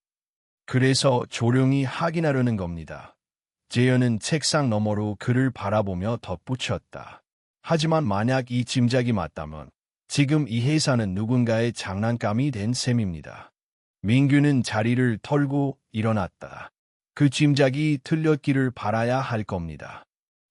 그래서 조용히 확인하려는 겁니다. 재현은 책상 너머로 그를 바라보며 덧붙였다. 하지만 만약 이 짐작이 맞다면 지금 이 회사는 누군가의 장난감이 된 셈입니다. 민규는 자리를 털고 일어났다. 그 짐작이 틀렸기를 바라야 할 겁니다.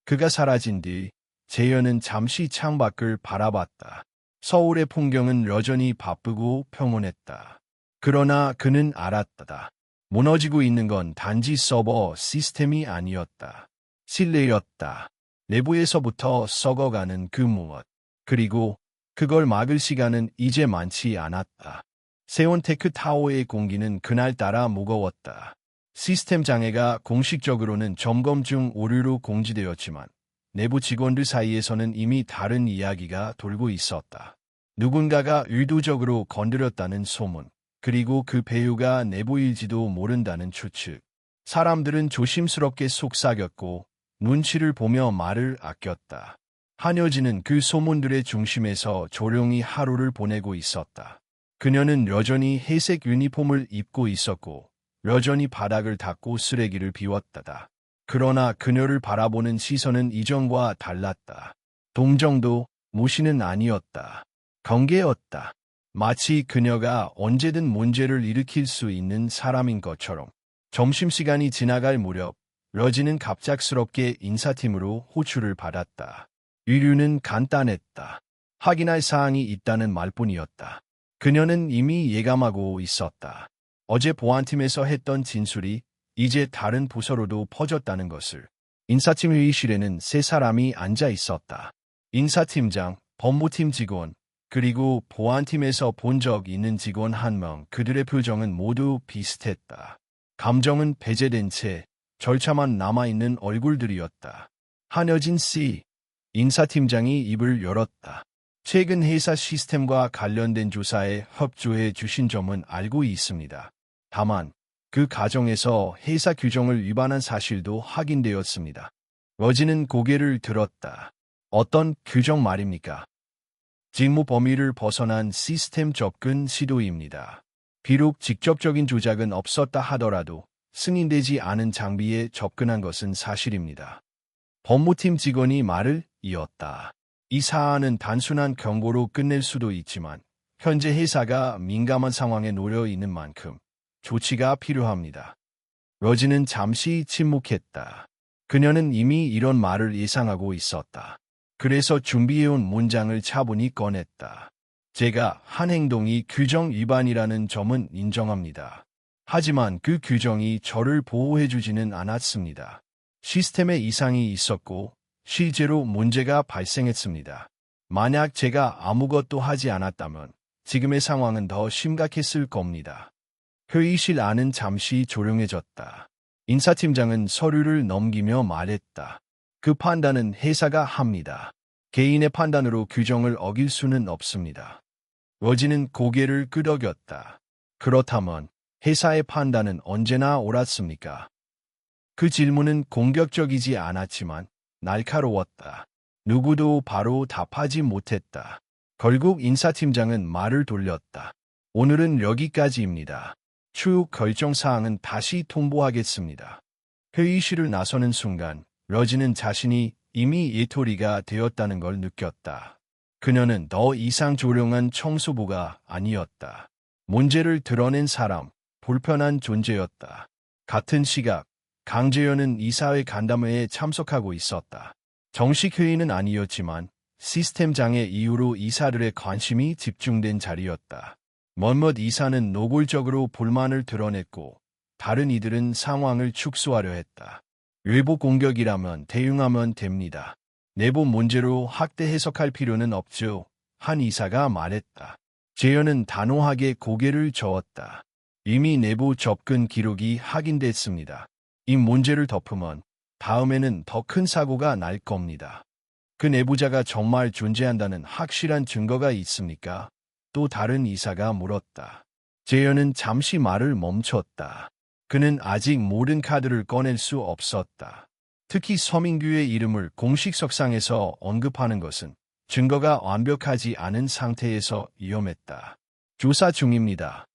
그가 사라진 뒤 재현은 잠시 창밖을 바라봤다. 서울의 풍경은 여전히 바쁘고 평온했다. 그러나 그는 알았다. 무너지고 있는 건 단지 서버 시스템이 아니었다. 신뢰였다. 내부에서부터 썩어가는 그 무엇. 그리고 그걸 막을 시간은 이제 많지 않았다. 세온테크 타워의 공기는 그날따라 무거웠다. 시스템 장애가 공식적으로는 점검 중 오류로 공지되었지만 내부 직원들 사이에서는 이미 다른 이야기가 돌고 있었다. 누군가가 의도적으로 건드렸다는 소문, 그리고 그 배우가 내부일지도 모른다는 추측. 사람들은 조심스럽게 속삭였고 눈치를 보며 말을 아꼈다. 한여진은 그 소문들의 중심에서 조용히 하루를 보내고 있었다. 그녀는 여전히 회색 유니폼을 입고 있었고 여전히 바닥을 닦고 쓰레기를 비웠다. 그러나 그녀를 바라보는 시선은 이전과 달랐다. 동정도 무시는 아니었다. 경계였다. 마치 그녀가 언제든 문제를 일으킬 수 있는 사람인 것처럼. 점심시간이 지나갈 무렵 러지는 갑작스럽게 인사팀으로 호출을 받았다. 의류는 간단했다. 확인할 사항이 있다는 말뿐이었다. 그녀는 이미 예감하고 있었다. 어제 보안팀에서 했던 진술이 이제 다른 부서로도 퍼졌다는 것을. 인사팀 회의실에는 세 사람이 앉아 있었다. 인사팀장, 법무팀 직원, 그리고 보안팀에서 본 적 있는 직원 한 명. 그들의 표정은 모두 비슷했다. 감정은 배제된 채 절차만 남아있는 얼굴들이었다. 한여진 씨, 인사팀장이 입을 열었다. 최근 회사 시스템과 관련된 조사에 협조해 주신 점은 알고 있습니다. 다만 그 과정에서 회사 규정을 위반한 사실도 확인되었습니다. 러지는 고개를 들었다. 어떤 규정 말입니까? 직무 범위를 벗어난 시스템 접근 시도입니다. 비록 직접적인 조작은 없었다 하더라도 승인되지 않은 장비에 접근한 것은 사실입니다. 법무팀 직원이 말을 이었다. 이 사안은 단순한 경고로 끝낼 수도 있지만 현재 회사가 민감한 상황에 놓여 있는 만큼 조치가 필요합니다. 러지는 잠시 침묵했다. 그녀는 이미 이런 말을 예상하고 있었다. 그래서 준비해온 문장을 차분히 꺼냈다. 제가 한 행동이 규정 위반이라는 점은 인정합니다. 하지만 그 규정이 저를 보호해주지는 않았습니다. 시스템에 이상이 있었고 실제로 문제가 발생했습니다. 만약 제가 아무것도 하지 않았다면 지금의 상황은 더 심각했을 겁니다. 회의실 안은 잠시 조용해졌다. 인사팀장은 서류를 넘기며 말했다. 그 판단은 회사가 합니다. 개인의 판단으로 규정을 어길 수는 없습니다. 러지는 고개를 끄덕였다. 그렇다면 회사의 판단은 언제나 옳았습니까? 그 질문은 공격적이지 않았지만 날카로웠다. 누구도 바로 답하지 못했다. 결국 인사팀장은 말을 돌렸다. 오늘은 여기까지입니다. 추후 결정사항은 다시 통보하겠습니다. 회의실을 나서는 순간 러지는 자신이 이미 예토리가 되었다는 걸 느꼈다. 그녀는 더 이상 조용한 청소부가 아니었다. 문제를 드러낸 사람, 불편한 존재였다. 같은 시각, 강재현은 이사회 간담회에 참석하고 있었다. 정식 회의는 아니었지만 시스템 장애 이후로 이사들의 관심이 집중된 자리였다. 먼뭇 이사는 노골적으로 불만을 드러냈고 다른 이들은 상황을 축소하려 했다. 외부 공격이라면 대응하면 됩니다. 내부 문제로 확대 해석할 필요는 없죠. 한 이사가 말했다. 재현은 단호하게 고개를 저었다. 이미 내부 접근 기록이 확인됐습니다. 이 문제를 덮으면 다음에는 더 큰 사고가 날 겁니다. 그 내부자가 정말 존재한다는 확실한 증거가 있습니까? 또 다른 이사가 물었다. 재현은 잠시 말을 멈췄다. 그는 아직 모든 카드를 꺼낼 수 없었다. 특히 서민규의 이름을 공식 석상에서 언급하는 것은 증거가 완벽하지 않은 상태에서 위험했다. 조사 중입니다.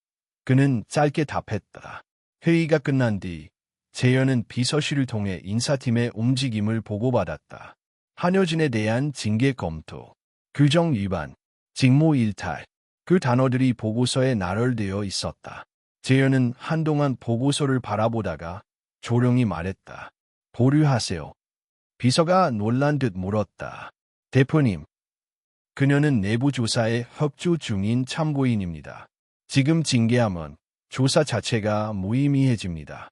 그는 짧게 답했다. 회의가 끝난 뒤 재현은 비서실을 통해 인사팀의 움직임을 보고받았다. 한여진에 대한 징계 검토, 규정 위반, 직무 일탈, 그 단어들이 보고서에 나열되어 있었다. 재현은 한동안 보고서를 바라보다가 조용히 말했다. 보류하세요. 비서가 놀란 듯 물었다. 대표님. 그녀는 내부 조사에 협조 중인 참고인입니다. 지금 징계하면 조사 자체가 무의미해집니다.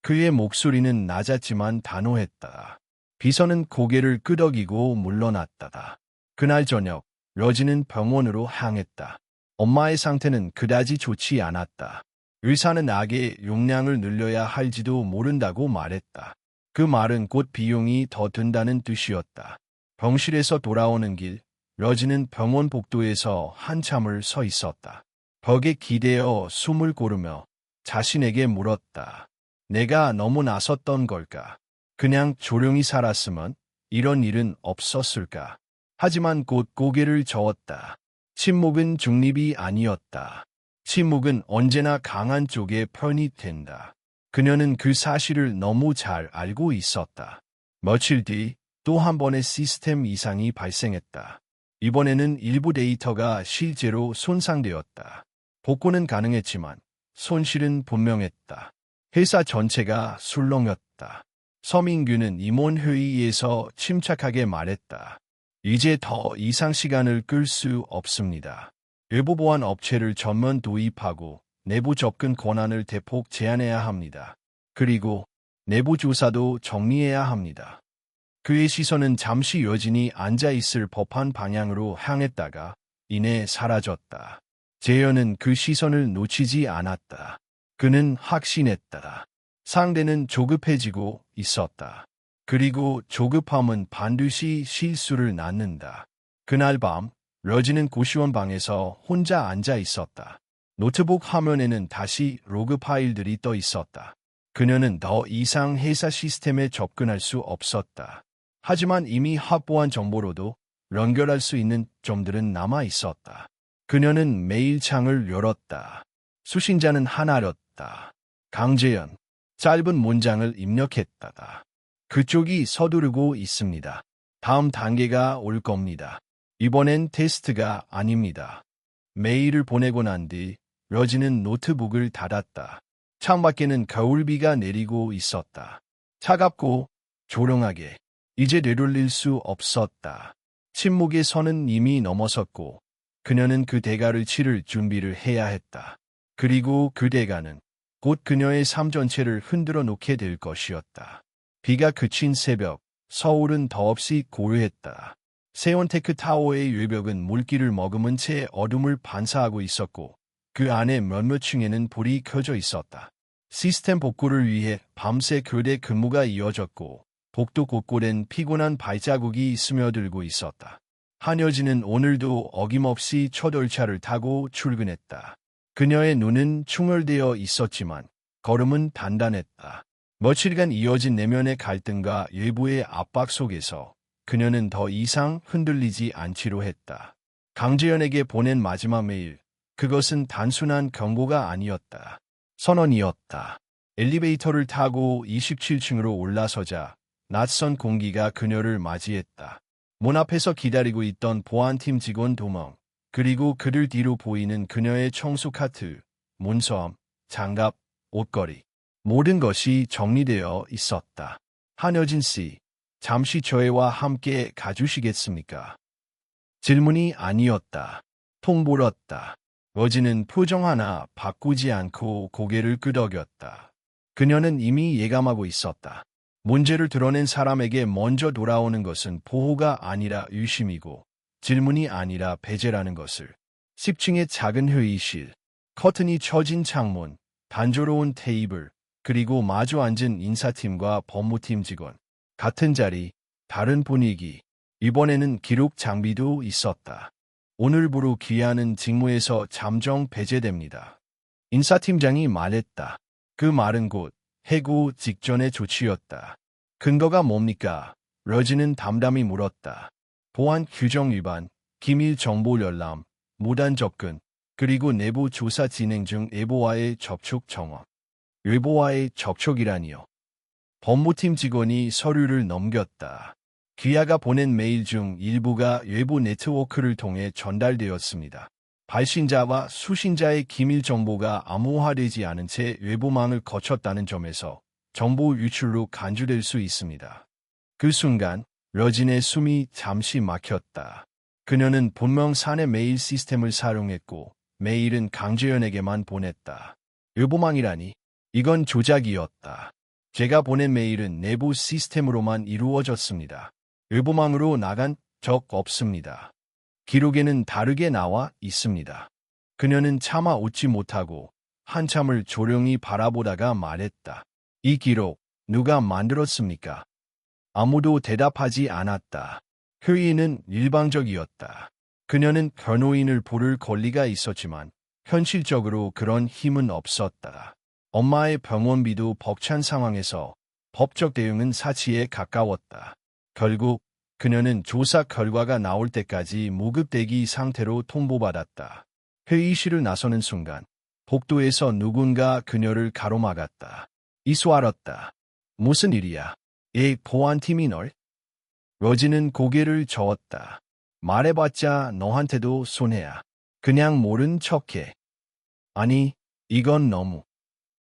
그의 목소리는 낮았지만 단호했다. 비서는 고개를 끄덕이고 물러났다. 그날 저녁, 러지는 병원으로 향했다. 엄마의 상태는 그다지 좋지 않았다. 의사는 악의 용량을 늘려야 할지도 모른다고 말했다. 그 말은 곧 비용이 더 든다는 뜻이었다. 병실에서 돌아오는 길, 러지는 병원 복도에서 한참을 서 있었다. 벽에 기대어 숨을 고르며 자신에게 물었다. 내가 너무 나섰던 걸까? 그냥 조용히 살았으면 이런 일은 없었을까? 하지만 곧 고개를 저었다. 침묵은 중립이 아니었다. 침묵은 언제나 강한 쪽에 편이 된다. 그녀는 그 사실을 너무 잘 알고 있었다. 며칠 뒤 또 한 번의 시스템 이상이 발생했다. 이번에는 일부 데이터가 실제로 손상되었다. 복구는 가능했지만 손실은 분명했다. 회사 전체가 술렁였다. 서민규는 임원회의에서 침착하게 말했다. 이제 더 이상 시간을 끌 수 없습니다. 외부 보안 업체를 전면 도입하고 내부 접근 권한을 대폭 제한해야 합니다. 그리고 내부 조사도 정리해야 합니다. 그의 시선은 잠시 여진이 앉아있을 법한 방향으로 향했다가 이내 사라졌다. 재현은 그 시선을 놓치지 않았다. 그는 확신했다. 상대는 조급해지고 있었다. 그리고 조급함은 반드시 실수를 낳는다. 그날 밤, 러지는 고시원 방에서 혼자 앉아 있었다. 노트북 화면에는 다시 로그 파일들이 떠 있었다. 그녀는 더 이상 회사 시스템에 접근할 수 없었다. 하지만 이미 확보한 정보로도 연결할 수 있는 점들은 남아 있었다. 그녀는 메일창을 열었다. 수신자는 하나였다. 강재현. 짧은 문장을 입력했다. 그쪽이 서두르고 있습니다. 다음 단계가 올 겁니다. 이번엔 테스트가 아닙니다. 메일을 보내고 난 뒤 러지는 노트북을 닫았다. 창밖에는 겨울비가 내리고 있었다. 차갑고 조용하게. 이제 되돌릴 수 없었다. 침묵의 선은 이미 넘어섰고 그녀는 그 대가를 치를 준비를 해야 했다. 그리고 그 대가는 곧 그녀의 삶 전체를 흔들어 놓게 될 것이었다. 비가 그친 새벽, 서울은 더없이 고요했다. 세온테크 타워의 외벽은 물기를 머금은 채 어둠을 반사하고 있었고 그 안에 몇몇 층에는 불이 켜져 있었다. 시스템 복구를 위해 밤새 교대 근무가 이어졌고 복도 곳곳엔 피곤한 발자국이 스며들고 있었다. 한여진은 오늘도 어김없이 첫 열차를 타고 출근했다. 그녀의 눈은 충혈되어 있었지만 걸음은 단단했다. 며칠간 이어진 내면의 갈등과 외부의 압박 속에서 그녀는 더 이상 흔들리지 않기로 했다. 강재현에게 보낸 마지막 메일, 그것은 단순한 경고가 아니었다. 선언이었다. 엘리베이터를 타고 27층으로 올라서자 낯선 공기가 그녀를 맞이했다. 문 앞에서 기다리고 있던 보안팀 직원 도멍, 그리고 그들 뒤로 보이는 그녀의 청소 카트, 문서함, 장갑, 옷걸이. 모든 것이 정리되어 있었다. 한여진 씨, 잠시 저희와 함께 가주시겠습니까? 질문이 아니었다. 통보였다. 러지는 표정 하나 바꾸지 않고 고개를 끄덕였다. 그녀는 이미 예감하고 있었다. 문제를 드러낸 사람에게 먼저 돌아오는 것은 보호가 아니라 의심이고 질문이 아니라 배제라는 것을. 10층의 작은 회의실, 커튼이 쳐진 창문, 단조로운 테이블, 그리고 마주 앉은 인사팀과 법무팀 직원. 같은 자리, 다른 분위기. 이번에는 기록 장비도 있었다. 오늘부로 귀하는 직무에서 잠정 배제됩니다. 인사팀장이 말했다. 그 말은 곧 해고 직전의 조치였다. 근거가 뭡니까? 러지는 담담히 물었다. 보안 규정 위반, 기밀 정보 열람, 무단 접근, 그리고 내부 조사 진행 중 외부와의 접촉 정황. 외부와의 접촉이라니요. 법무팀 직원이 서류를 넘겼다. 귀하가 보낸 메일 중 일부가 외부 네트워크를 통해 전달되었습니다. 발신자와 수신자의 기밀 정보가 암호화되지 않은 채 외부망을 거쳤다는 점에서 정보 유출로 간주될 수 있습니다. 그 순간 러진의 숨이 잠시 막혔다. 그녀는 본명 사내 메일 시스템을 사용했고 메일은 강재현에게만 보냈다. 외부망이라니? 이건 조작이었다. 제가 보낸 메일은 내부 시스템으로만 이루어졌습니다. 외부망으로 나간 적 없습니다. 기록에는 다르게 나와 있습니다. 그녀는 차마 웃지 못하고 한참을 조용히 바라보다가 말했다. 이 기록 누가 만들었습니까? 아무도 대답하지 않았다. 회의는 일방적이었다. 그녀는 변호인을 부를 권리가 있었지만 현실적으로 그런 힘은 없었다. 엄마의 병원비도 벅찬 상황에서 법적 대응은 사치에 가까웠다. 결국 그녀는 조사 결과가 나올 때까지 무급대기 상태로 통보받았다. 회의실을 나서는 순간 복도에서 누군가 그녀를 가로막았다. 이수알았다. 무슨 일이야? 보안팀이 널? 러지는 고개를 저었다. 말해봤자 너한테도 손해야. 그냥 모른 척해. 아니, 이건 너무.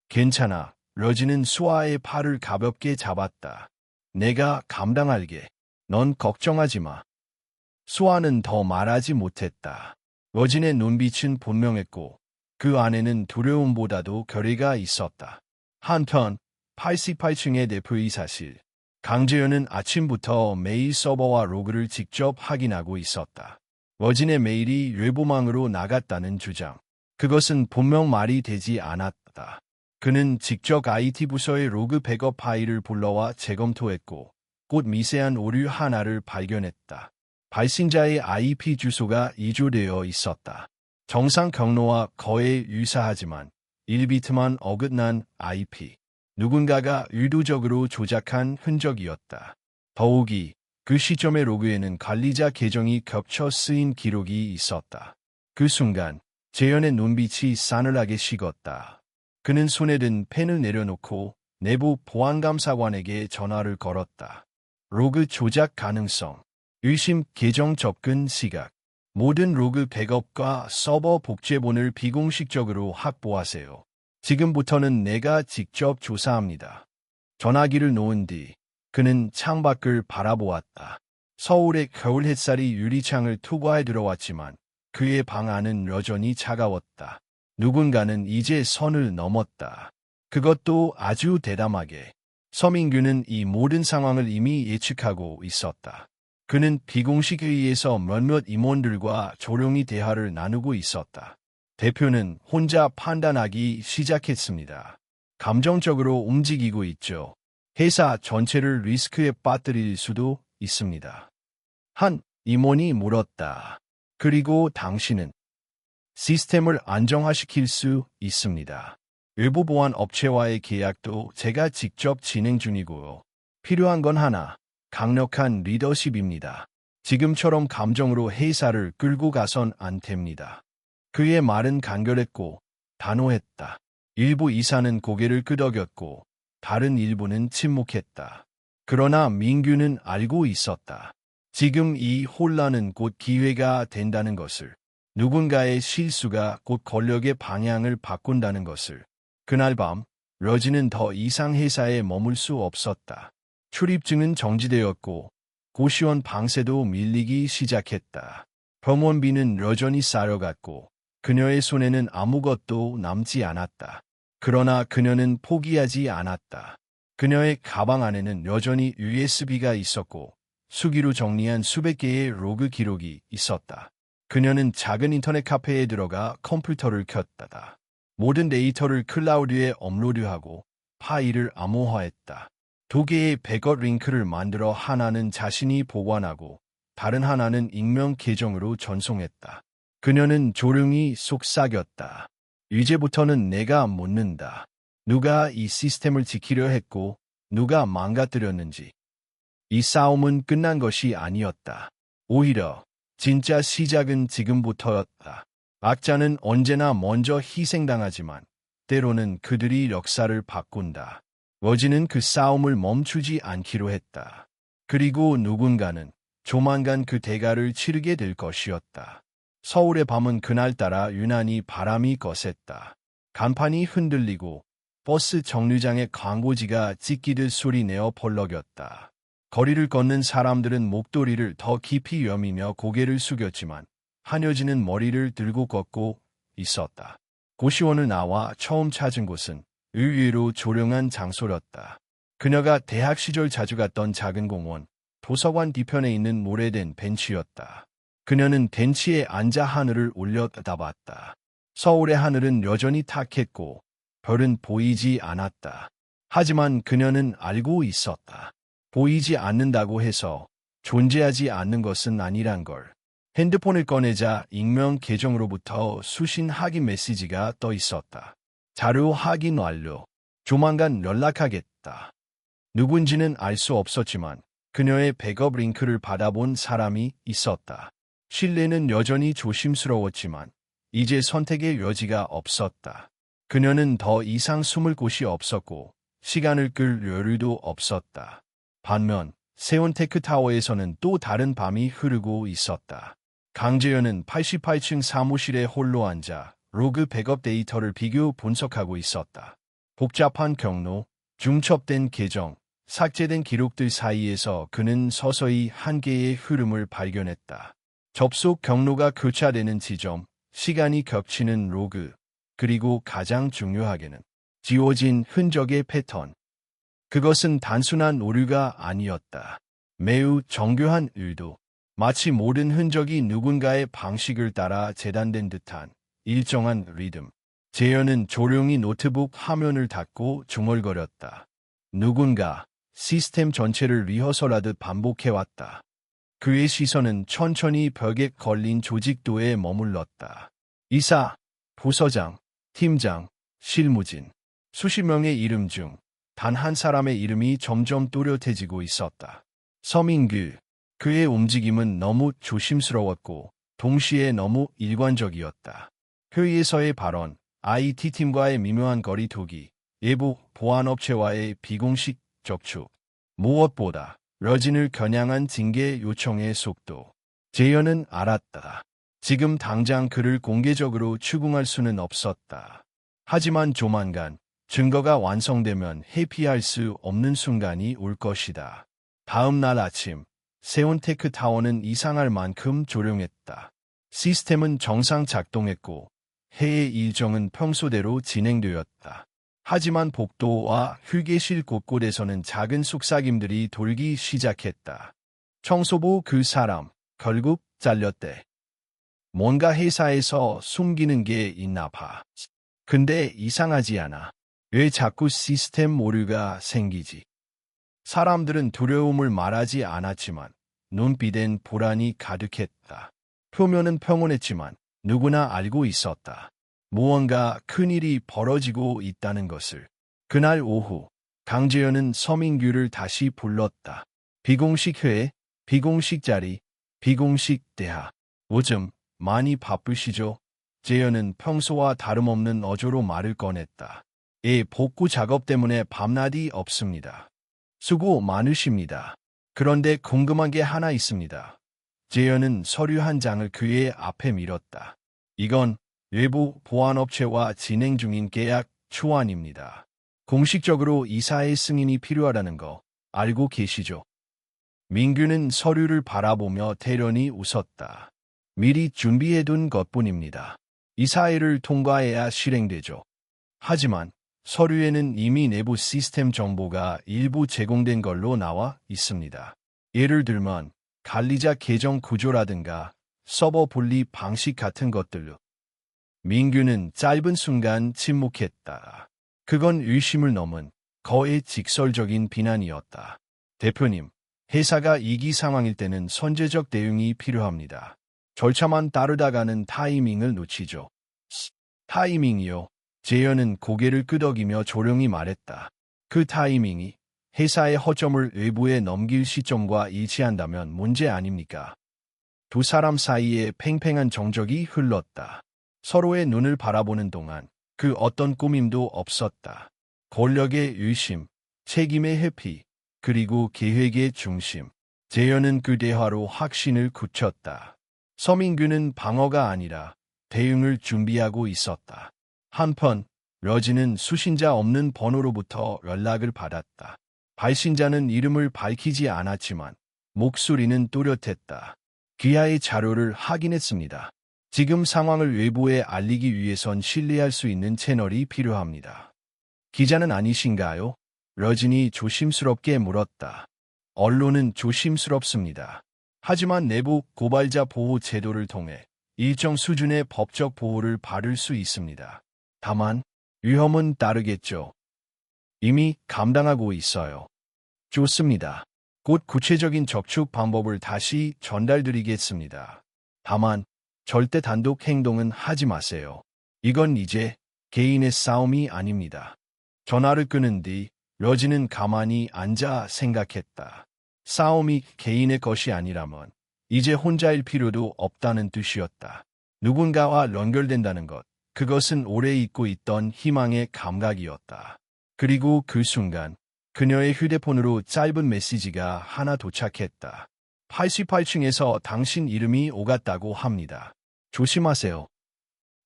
괜찮아. 러지는 수아의 팔을 가볍게 잡았다. 내가 감당할게. 넌 걱정하지 마. 수아는 더 말하지 못했다. 러진의 눈빛은 분명했고 그 안에는 두려움보다도 결의가 있었다. 한편 88층의 대표이사실. 강재현은 아침부터 메일 서버와 로그를 직접 확인하고 있었다. 러진의 메일이 외부망으로 나갔다는 주장. 그것은 분명 말이 되지 않았다. 그는 직접 IT 부서의 로그 백업 파일을 불러와 재검토했고 곧 미세한 오류 하나를 발견했다. 발신자의 IP 주소가 이주되어 있었다. 정상 경로와 거의 유사하지만 1비트만 어긋난 IP. 누군가가 의도적으로 조작한 흔적이었다. 더욱이 그 시점의 로그에는 관리자 계정이 겹쳐 쓰인 기록이 있었다. 그 순간 재현의 눈빛이 싸늘하게 식었다. 그는 손에 든 펜을 내려놓고 내부 보안감사관에게 전화를 걸었다. 로그 조작 가능성, 의심 계정 접근 시각, 모든 로그 백업과 서버 복제본을 비공식적으로 확보하세요. 지금부터는 내가 직접 조사합니다. 전화기를 놓은 뒤 그는 창밖을 바라보았다. 서울의 겨울 햇살이 유리창을 투과해 들어왔지만 그의 방 안은 여전히 차가웠다. 누군가는 이제 선을 넘었다. 그것도 아주 대담하게. 서민규는 이 모든 상황을 이미 예측하고 있었다. 그는 비공식 회의에서 몇몇 임원들과 조용히 대화를 나누고 있었다. 대표는 혼자 판단하기 시작했습니다. 감정적으로 움직이고 있죠. 회사 전체를 리스크에 빠뜨릴 수도 있습니다. 한 임원이 물었다. 그리고 당신은 시스템을 안정화시킬 수 있습니다. 외부 보안 업체와의 계약도 제가 직접 진행 중이고요. 필요한 건 하나, 강력한 리더십입니다. 지금처럼 감정으로 회사를 끌고 가선 안 됩니다. 그의 말은 간결했고 단호했다. 일부 이사는 고개를 끄덕였고 다른 일부는 침묵했다. 그러나 민규는 알고 있었다. 지금 이 혼란은 곧 기회가 된다는 것을. 누군가의 실수가 곧 권력의 방향을 바꾼다는 것을. 그날 밤 러지는 더 이상 회사에 머물 수 없었다. 출입증은 정지되었고 고시원 방세도 밀리기 시작했다. 병원비는 여전히 쌓여갔고 그녀의 손에는 아무것도 남지 않았다. 그러나 그녀는 포기하지 않았다. 그녀의 가방 안에는 여전히 USB가 있었고 수기로 정리한 수백 개의 로그 기록이 있었다. 그녀는 작은 인터넷 카페에 들어가 컴퓨터를 켰다. 모든 데이터를 클라우드에 업로드하고 파일을 암호화했다. 두 개의 백업 링크를 만들어 하나는 자신이 보관하고 다른 하나는 익명 계정으로 전송했다. 그녀는 조용히 속삭였다. 이제부터는 내가 묻는다. 누가 이 시스템을 지키려 했고 누가 망가뜨렸는지. 이 싸움은 끝난 것이 아니었다. 오히려 진짜 시작은 지금부터였다. 악자는 언제나 먼저 희생당하지만 때로는 그들이 역사를 바꾼다. 러지는 그 싸움을 멈추지 않기로 했다. 그리고 누군가는 조만간 그 대가를 치르게 될 것이었다. 서울의 밤은 그날따라 유난히 바람이 거셌다. 간판이 흔들리고 버스 정류장의 광고지가 찢기듯 소리내어 벌럭였다. 거리를 걷는 사람들은 목도리를 더 깊이 여미며 고개를 숙였지만 한여진은 머리를 들고 걷고 있었다. 고시원을 나와 처음 찾은 곳은 의외로 조용한 장소였다. 그녀가 대학 시절 자주 갔던 작은 공원, 도서관 뒤편에 있는 오래된 벤치였다. 그녀는 벤치에 앉아 하늘을 올려다봤다. 서울의 하늘은 여전히 탁했고 별은 보이지 않았다. 하지만 그녀는 알고 있었다. 보이지 않는다고 해서 존재하지 않는 것은 아니란 걸. 핸드폰을 꺼내자 익명 계정으로부터 수신 확인 메시지가 떠 있었다. 자료 확인 완료. 조만간 연락하겠다. 누군지는 알 수 없었지만 그녀의 백업 링크를 받아본 사람이 있었다. 신뢰는 여전히 조심스러웠지만 이제 선택의 여지가 없었다. 그녀는 더 이상 숨을 곳이 없었고 시간을 끌 여유도 없었다. 반면 세운 테크타워에서는 또 다른 밤이 흐르고 있었다. 강재현은 88층 사무실에 홀로 앉아 로그 백업 데이터를 비교 분석하고 있었다. 복잡한 경로, 중첩된 계정, 삭제된 기록들 사이에서 그는 서서히 한 개의 흐름을 발견했다. 접속 경로가 교차되는 지점, 시간이 겹치는 로그, 그리고 가장 중요하게는 지워진 흔적의 패턴. 그것은 단순한 오류가 아니었다. 매우 정교한 의도. 마치 모든 흔적이 누군가의 방식을 따라 재단된 듯한 일정한 리듬. 재현은 조용히 노트북 화면을 닫고 중얼거렸다. 누군가 시스템 전체를 리허설하듯 반복해왔다. 그의 시선은 천천히 벽에 걸린 조직도에 머물렀다. 이사, 부서장, 팀장, 실무진. 수십 명의 이름 중 단 한 사람의 이름이 점점 또렷해지고 있었다. 서민규. 그의 움직임은 너무 조심스러웠고 동시에 너무 일관적이었다. 회의에서의 발언, IT팀과의 미묘한 거리두기, 외부 보안업체와의 비공식 접촉. 무엇보다 러진을 겨냥한 징계 요청의 속도. 재현은 알았다. 지금 당장 그를 공개적으로 추궁할 수는 없었다. 하지만 조만간 증거가 완성되면 회피할 수 없는 순간이 올 것이다. 다음 날 아침, 세온테크 타워는 이상할 만큼 조용했다. 시스템은 정상 작동했고 회의 일정은 평소대로 진행되었다. 하지만 복도와 휴게실 곳곳에서는 작은 속삭임들이 돌기 시작했다. 청소부 그 사람, 결국 잘렸대. 뭔가 회사에서 숨기는 게 있나 봐. 근데 이상하지 않아. 왜 자꾸 시스템 오류가 생기지? 사람들은 두려움을 말하지 않았지만 눈빛엔 불안이 가득했다. 표면은 평온했지만 누구나 알고 있었다. 무언가 큰일이 벌어지고 있다는 것을. 그날 오후 강재현은 서민규를 다시 불렀다. 비공식 회의, 비공식 자리, 비공식 대화. 요즘 많이 바쁘시죠? 재현은 평소와 다름없는 어조로 말을 꺼냈다. 복구 작업 때문에 밤낮이 없습니다. 수고 많으십니다. 그런데 궁금한 게 하나 있습니다. 재현은 서류 한 장을 그의 앞에 밀었다. 이건 외부 보안업체와 진행 중인 계약 초안입니다. 공식적으로 이사의 승인이 필요하다는 거 알고 계시죠? 민규는 서류를 바라보며 대련히 웃었다. 미리 준비해둔 것뿐입니다. 이사회를 통과해야 실행되죠. 하지만 서류에는 이미 내부 시스템 정보가 일부 제공된 걸로 나와 있습니다. 예를 들면 관리자 계정 구조라든가 서버 분리 방식 같은 것들로. 민규는 짧은 순간 침묵했다. 그건 의심을 넘은 거의 직설적인 비난이었다. 대표님, 회사가 위기 상황일 때는 선제적 대응이 필요합니다. 절차만 따르다가는 타이밍을 놓치죠. 타이밍이요. 재현은 고개를 끄덕이며 조용히 말했다. 그 타이밍이 회사의 허점을 외부에 넘길 시점과 일치한다면 문제 아닙니까? 두 사람 사이에 팽팽한 정적이 흘렀다. 서로의 눈을 바라보는 동안 그 어떤 꾸밈도 없었다. 권력의 의심, 책임의 회피, 그리고 계획의 중심. 재현은 그 대화로 확신을 굳혔다. 서민규는 방어가 아니라 대응을 준비하고 있었다. 한편 러진은 수신자 없는 번호로부터 연락을 받았다. 발신자는 이름을 밝히지 않았지만 목소리는 또렷했다. 귀하의 자료를 확인했습니다. 지금 상황을 외부에 알리기 위해선 신뢰할 수 있는 채널이 필요합니다. 기자는 아니신가요? 러진이 조심스럽게 물었다. 언론은 조심스럽습니다. 하지만 내부 고발자 보호 제도를 통해 일정 수준의 법적 보호를 받을 수 있습니다. 다만 위험은 따르겠죠. 이미 감당하고 있어요. 좋습니다. 곧 구체적인 적축 방법을 다시 전달드리겠습니다. 다만 절대 단독 행동은 하지 마세요. 이건 이제 개인의 싸움이 아닙니다. 전화를 끊은 뒤 러진은 가만히 앉아 생각했다. 싸움이 개인의 것이 아니라면 이제 혼자일 필요도 없다는 뜻이었다. 누군가와 연결된다는 것, 그것은 오래 잊고 있던 희망의 감각이었다. 그리고 그 순간 그녀의 휴대폰으로 짧은 메시지가 하나 도착했다. 88층에서 당신 이름이 오갔다고 합니다. 조심하세요.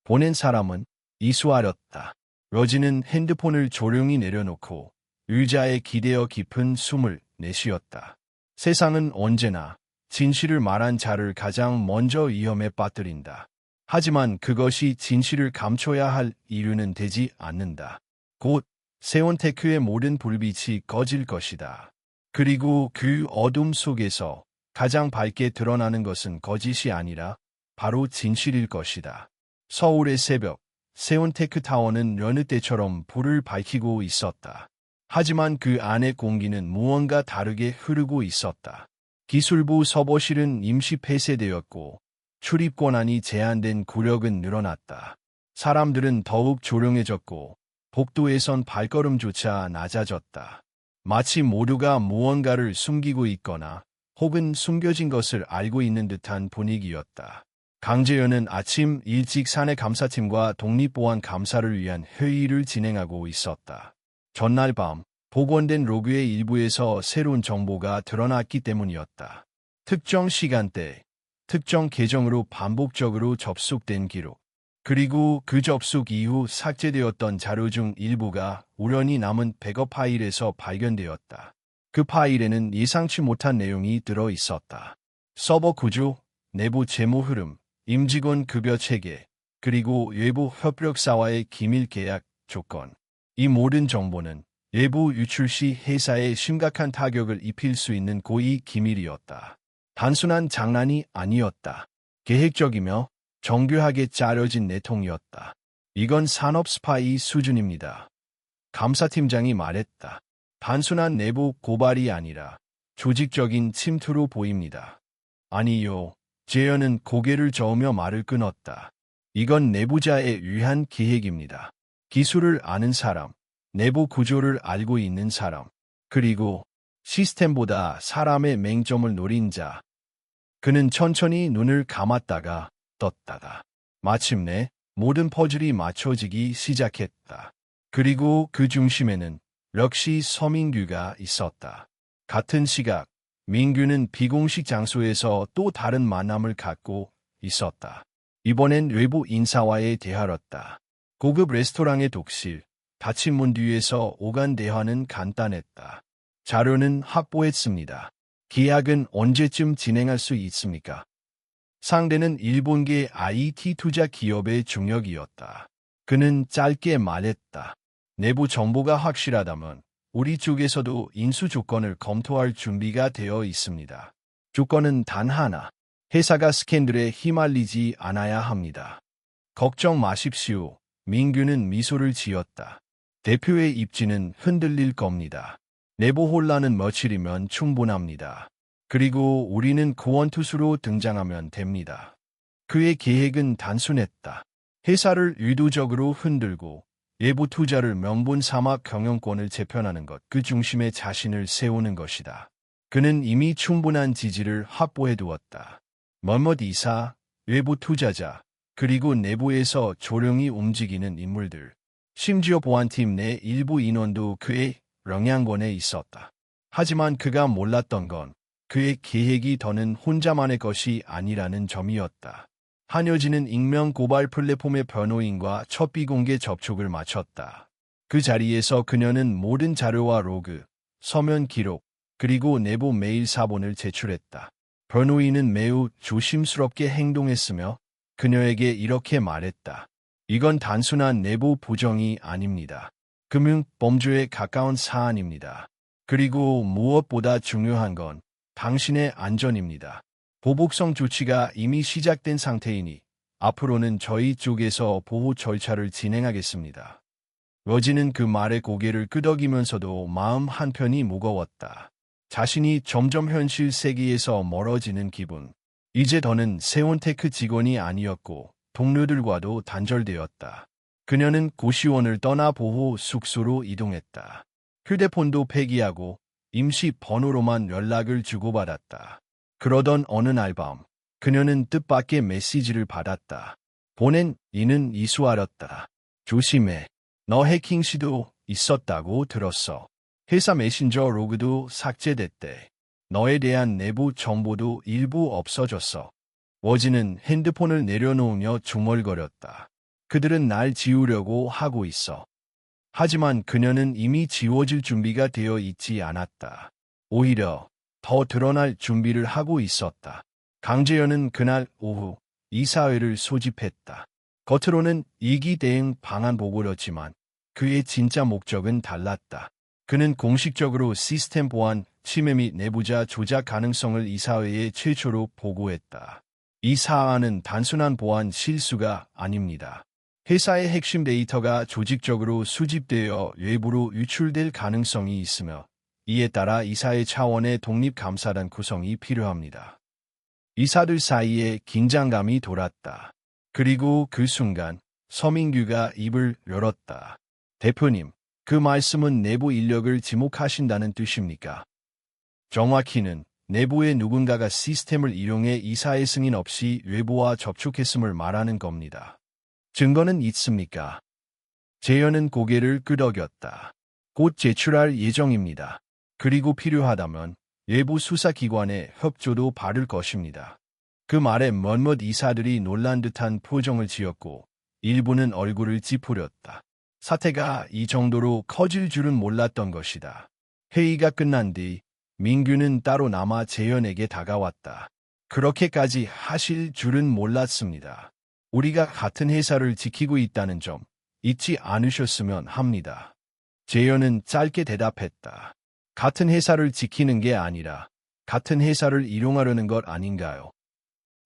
보낸 사람은 이수아였다. 로지는 핸드폰을 조용히 내려놓고 의자에 기대어 깊은 숨을 내쉬었다. 세상은 언제나 진실을 말한 자를 가장 먼저 위험에 빠뜨린다. 하지만 그것이 진실을 감춰야 할 이유는 되지 않는다. 곧 세온테크의 모든 불빛이 꺼질 것이다. 그리고 그 어둠 속에서 가장 밝게 드러나는 것은 거짓이 아니라 바로 진실일 것이다. 서울의 새벽, 세온테크 타워는 여느 때처럼 불을 밝히고 있었다. 하지만 그 안의 공기는 무언가 다르게 흐르고 있었다. 기술부 서버실은 임시 폐쇄되었고 출입 권한이 제한된 구력은 늘어났다. 사람들은 더욱 조용해졌고 복도에선 발걸음조차 낮아졌다. 마치 모두가 무언가를 숨기고 있거나 혹은 숨겨진 것을 알고 있는 듯한 분위기였다. 강재현은 아침 일찍 사내 감사팀과 독립보안 감사를 위한 회의를 진행하고 있었다. 전날 밤 복원된 로그의 일부에서 새로운 정보가 드러났기 때문이었다. 특정 시간대, 특정 계정으로 반복적으로 접속된 기록, 그리고 그 접속 이후 삭제되었던 자료 중 일부가 우연히 남은 백업 파일에서 발견되었다. 그 파일에는 예상치 못한 내용이 들어 있었다. 서버 구조, 내부 재무 흐름, 임직원 급여 체계, 그리고 외부 협력사와의 기밀 계약 조건. 이 모든 정보는 외부 유출 시 회사에 심각한 타격을 입힐 수 있는 고위 기밀이었다. 단순한 장난이 아니었다. 계획적이며 정교하게 짜려진 내통이었다. 이건 산업 스파이 수준입니다. 감사팀장이 말했다. 단순한 내부 고발이 아니라 조직적인 침투로 보입니다. 아니요. 재현은 고개를 저으며 말을 끊었다. 이건 내부자에 의한 계획입니다. 기술을 아는 사람, 내부 구조를 알고 있는 사람, 그리고 시스템보다 사람의 맹점을 노린 자. 그는 천천히 눈을 감았다가 떴다가 마침내 모든 퍼즐이 맞춰지기 시작했다. 그리고 그 중심에는 역시 서민규가 있었다. 같은 시각, 민규는 비공식 장소에서 또 다른 만남을 갖고 있었다. 이번엔 외부 인사와의 대화였다. 고급 레스토랑의 독실, 닫힌 문 뒤에서 오간 대화는 간단했다. 자료는 확보했습니다. 계약은 언제쯤 진행할 수 있습니까? 상대는 일본계 IT 투자 기업의 중역이었다. 그는 짧게 말했다. 내부 정보가 확실하다면 우리 쪽에서도 인수 조건을 검토할 준비가 되어 있습니다. 조건은 단 하나. 회사가 스캔들에 휘말리지 않아야 합니다. 걱정 마십시오. 민규는 미소를 지었다. 대표의 입지는 흔들릴 겁니다. 내부 혼란은 며칠이면 충분합니다. 그리고 우리는 구원투수로 등장하면 됩니다. 그의 계획은 단순했다. 회사를 의도적으로 흔들고 외부 투자를 명분 삼아 경영권을 재편하는 것, 그 중심에 자신을 세우는 것이다. 그는 이미 충분한 지지를 확보해 두었다. 몇몇 이사, 외부 투자자, 그리고 내부에서 조용히 움직이는 인물들, 심지어 보안팀 내 일부 인원도 그의 영향권에 있었다. 하지만 그가 몰랐던 건 그의 계획이 더는 혼자만의 것이 아니라는 점이었다. 한효진은 익명 고발 플랫폼의 변호인과 첫 비공개 접촉을 마쳤다. 그 자리에서 그녀는 모든 자료와 로그, 서면 기록, 그리고 내부 메일 사본을 제출했다. 변호인은 매우 조심스럽게 행동했으며 그녀에게 이렇게 말했다. 이건 단순한 내부 부정이 아닙니다. 금융 범죄에 가까운 사안입니다. 그리고 무엇보다 중요한 건 당신의 안전입니다. 보복성 조치가 이미 시작된 상태이니 앞으로는 저희 쪽에서 보호 절차를 진행하겠습니다. 러지는 그 말에 고개를 끄덕이면서도 마음 한편이 무거웠다. 자신이 점점 현실 세계에서 멀어지는 기분. 이제 더는 세온테크 직원이 아니었고 동료들과도 단절되었다. 그녀는 고시원을 떠나 보호 숙소로 이동했다. 휴대폰도 폐기하고 임시 번호로만 연락을 주고받았다. 그러던 어느 날 밤, 그녀는 뜻밖의 메시지를 받았다. 보낸 이는 이수아였다. 조심해. 너 해킹 시도 있었다고 들었어. 회사 메신저 로그도 삭제됐대. 너에 대한 내부 정보도 일부 없어졌어. 워지는 핸드폰을 내려놓으며 중얼거렸다. 그들은 날 지우려고 하고 있어. 하지만 그녀는 이미 지워질 준비가 되어 있지 않았다. 오히려 더 드러날 준비를 하고 있었다. 강재현은 그날 오후 이사회를 소집했다. 겉으로는 이기 대응 방안 보고였지만 그의 진짜 목적은 달랐다. 그는 공식적으로 시스템 보안, 침해 및 내부자 조작 가능성을 이사회에 최초로 보고했다. 이 사안은 단순한 보안 실수가 아닙니다. 회사의 핵심 데이터가 조직적으로 수집되어 외부로 유출될 가능성이 있으며 이에 따라 이사회 차원의 독립감사단 구성이 필요합니다. 이사들 사이에 긴장감이 돌았다. 그리고 그 순간 서민규가 입을 열었다. 대표님, 그 말씀은 내부 인력을 지목하신다는 뜻입니까? 정확히는 내부의 누군가가 시스템을 이용해 이사의 승인 없이 외부와 접촉했음을 말하는 겁니다. 증거는 있습니까? 재현은 고개를 끄덕였다. 곧 제출할 예정입니다. 그리고 필요하다면 외부 수사기관의 협조도 받을 것입니다. 그 말에 몇몇 이사들이 놀란 듯한 표정을 지었고 일부는 얼굴을 찌푸렸다. 사태가 이 정도로 커질 줄은 몰랐던 것이다. 회의가 끝난 뒤 민규는 따로 남아 재현에게 다가왔다. 그렇게까지 하실 줄은 몰랐습니다. 우리가 같은 회사를 지키고 있다는 점 잊지 않으셨으면 합니다. 재현은 짧게 대답했다. 같은 회사를 지키는 게 아니라 같은 회사를 이용하려는 것 아닌가요?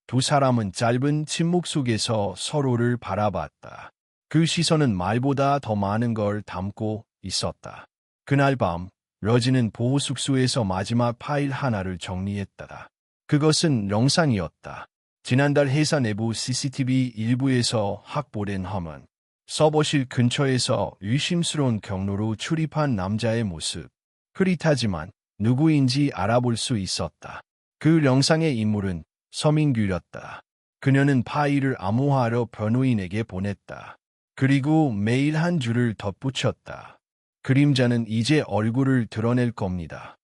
두 사람은 짧은 침묵 속에서 서로를 바라봤다. 그 시선은 말보다 더 많은 걸 담고 있었다. 그날 밤, 러지는 보호숙소에서 마지막 파일 하나를 정리했다. 그것은 영상이었다. 지난달 회사 내부 CCTV 일부에서 확보된 화면. 서버실 근처에서 의심스러운 경로로 출입한 남자의 모습. 흐릿하지만 누구인지 알아볼 수 있었다. 그 영상의 인물은 서민규였다. 그녀는 파일을 암호화하려 변호인에게 보냈다. 그리고 메일 한 줄을 덧붙였다. 그림자는 이제 얼굴을 드러낼 겁니다.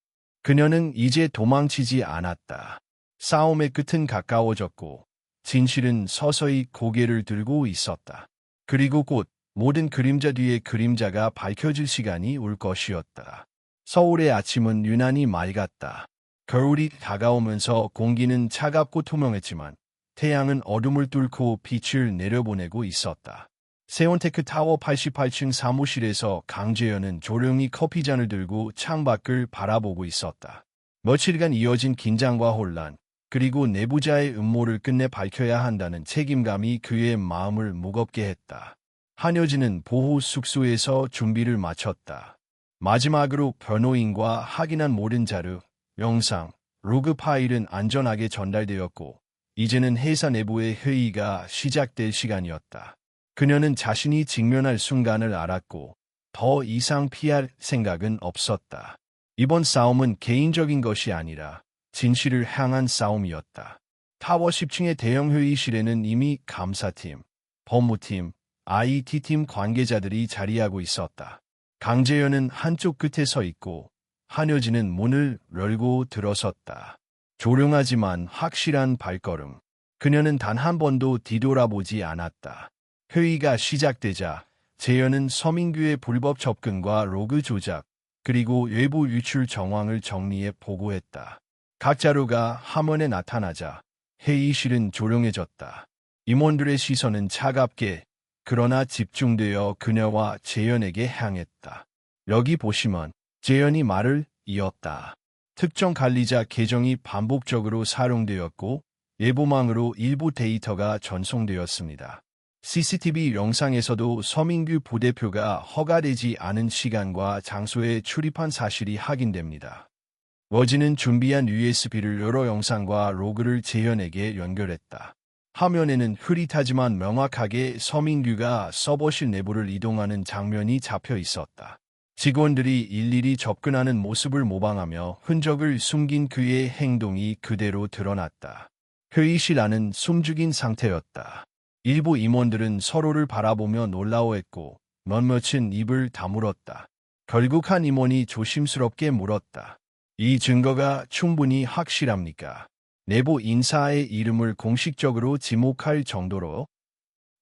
그녀는 이제 도망치지 않았다. 싸움의 끝은 가까워졌고 진실은 서서히 고개를 들고 있었다. 그리고 곧 모든 그림자 뒤에 그림자가 밝혀질 시간이 올 것이었다. 서울의 아침은 유난히 맑았다. 겨울이 다가오면서 공기는 차갑고 투명했지만 태양은 어둠을 뚫고 빛을 내려보내고 있었다. 세온테크 타워 88층 사무실에서 강재현은 조용히 커피잔을 들고 창밖을 바라보고 있었다. 며칠간 이어진 긴장과 혼란, 그리고 내부자의 음모를 끝내 밝혀야 한다는 책임감이 그의 마음을 무겁게 했다. 한효진은 보호 숙소에서 준비를 마쳤다. 마지막으로 변호인과 확인한 모든 자료, 영상, 로그 파일은 안전하게 전달되었고 이제는 회사 내부의 회의가 시작될 시간이었다. 그녀는 자신이 직면할 순간을 알았고 더 이상 피할 생각은 없었다. 이번 싸움은 개인적인 것이 아니라 진실을 향한 싸움이었다. 타워 10층의 대형 회의실에는 이미 감사팀, 법무팀, IT팀 관계자들이 자리하고 있었다. 강재현은 한쪽 끝에 서 있고 한효진은 문을 열고 들어섰다. 조용하지만 확실한 발걸음. 그녀는 단 한 번도 뒤돌아보지 않았다. 회의가 시작되자 재현은 서민규의 불법 접근과 로그 조작, 그리고 외부 유출 정황을 정리해 보고했다. 각 자료가 화면에 나타나자 회의실은 조용해졌다. 임원들의 시선은 차갑게 그러나 집중되어 그녀와 재현에게 향했다. 여기 보시면 재현이 말을 이었다. 특정 관리자 계정이 반복적으로 사용되었고 예보망으로 일부 데이터가 전송되었습니다. CCTV 영상에서도 서민규 부대표가 허가되지 않은 시간과 장소에 출입한 사실이 확인됩니다. 워지는 준비한 USB를 여러 영상과 로그를 재현에게 연결했다. 화면에는 흐릿하지만 명확하게 서민규가 서버실 내부를 이동하는 장면이 잡혀 있었다. 직원들이 일일이 접근하는 모습을 모방하며 흔적을 숨긴 그의 행동이 그대로 드러났다. 회의실 안은 숨죽인 상태였다. 일부 임원들은 서로를 바라보며 놀라워했고 몇몇은 입을 다물었다. 결국 한 임원이 조심스럽게 물었다. 이 증거가 충분히 확실합니까? 내부 인사의 이름을 공식적으로 지목할 정도로?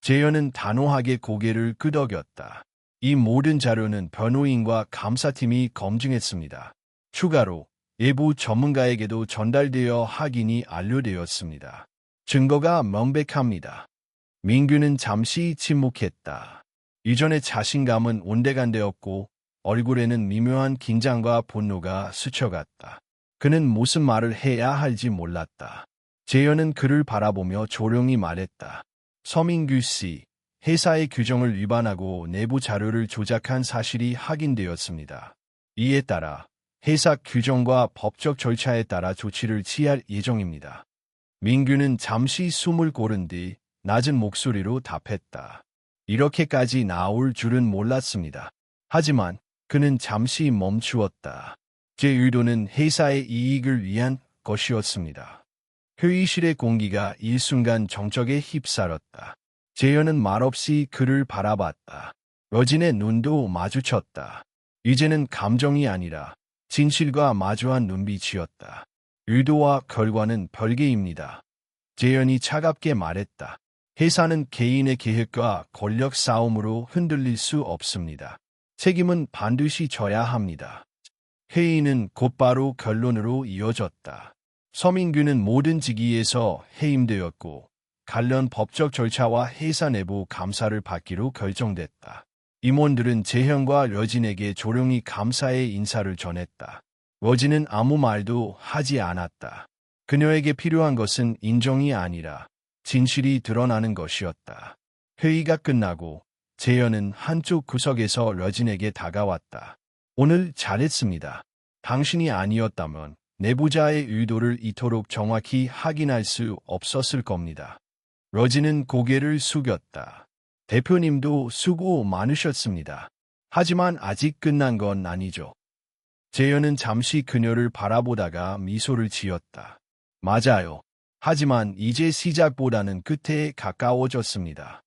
재현은 단호하게 고개를 끄덕였다. 이 모든 자료는 변호인과 감사팀이 검증했습니다. 추가로 외부 전문가에게도 전달되어 확인이 완료되었습니다. 증거가 명백합니다. 민규는 잠시 침묵했다. 이전의 자신감은 온데간데였고 얼굴에는 미묘한 긴장과 분노가 스쳐갔다. 그는 무슨 말을 해야 할지 몰랐다. 재현은 그를 바라보며 조용히 말했다. 서민규 씨, 회사의 규정을 위반하고 내부 자료를 조작한 사실이 확인되었습니다. 이에 따라 회사 규정과 법적 절차에 따라 조치를 취할 예정입니다. 민규는 잠시 숨을 고른 뒤 낮은 목소리로 답했다. 이렇게까지 나올 줄은 몰랐습니다. 하지만 그는 잠시 멈추었다. 제 의도는 회사의 이익을 위한 것이었습니다. 회의실의 공기가 일순간 정적에 휩싸였다. 재현은 말없이 그를 바라봤다. 여진의 눈도 마주쳤다. 이제는 감정이 아니라 진실과 마주한 눈빛이었다. 의도와 결과는 별개입니다. 재현이 차갑게 말했다. 회사는 개인의 계획과 권력 싸움으로 흔들릴 수 없습니다. 책임은 반드시 져야 합니다. 회의는 곧바로 결론으로 이어졌다. 서민규는 모든 직위에서 해임되었고 관련 법적 절차와 회사 내부 감사를 받기로 결정됐다. 임원들은 재현과 여진에게 조용히 감사의 인사를 전했다. 여진은 아무 말도 하지 않았다. 그녀에게 필요한 것은 인정이 아니라 진실이 드러나는 것이었다. 회의가 끝나고 재현은 한쪽 구석에서 여진에게 다가왔다. 오늘 잘했습니다. 당신이 아니었다면 내부자의 의도를 이토록 정확히 확인할 수 없었을 겁니다. 여진은 고개를 숙였다. 대표님도 수고 많으셨습니다. 하지만 아직 끝난 건 아니죠. 재현은 잠시 그녀를 바라보다가 미소를 지었다. 맞아요. 하지만 이제 시작보다는 끝에 가까워졌습니다.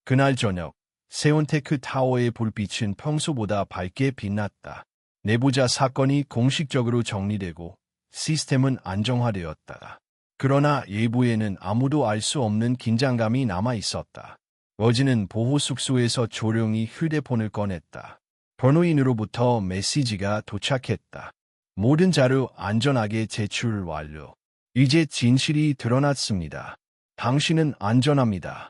그날 저녁, 세온테크 타워의 불빛은 평소보다 밝게 빛났다. 내부자 사건이 공식적으로 정리되고 시스템은 안정화되었다. 그러나 외부에는 아무도 알 수 없는 긴장감이 남아 있었다. 여진은 보호 숙소에서 조용히 휴대폰을 꺼냈다. 변호인으로부터 메시지가 도착했다. 모든 자료 안전하게 제출 완료. 이제 진실이 드러났습니다. 당신은 안전합니다.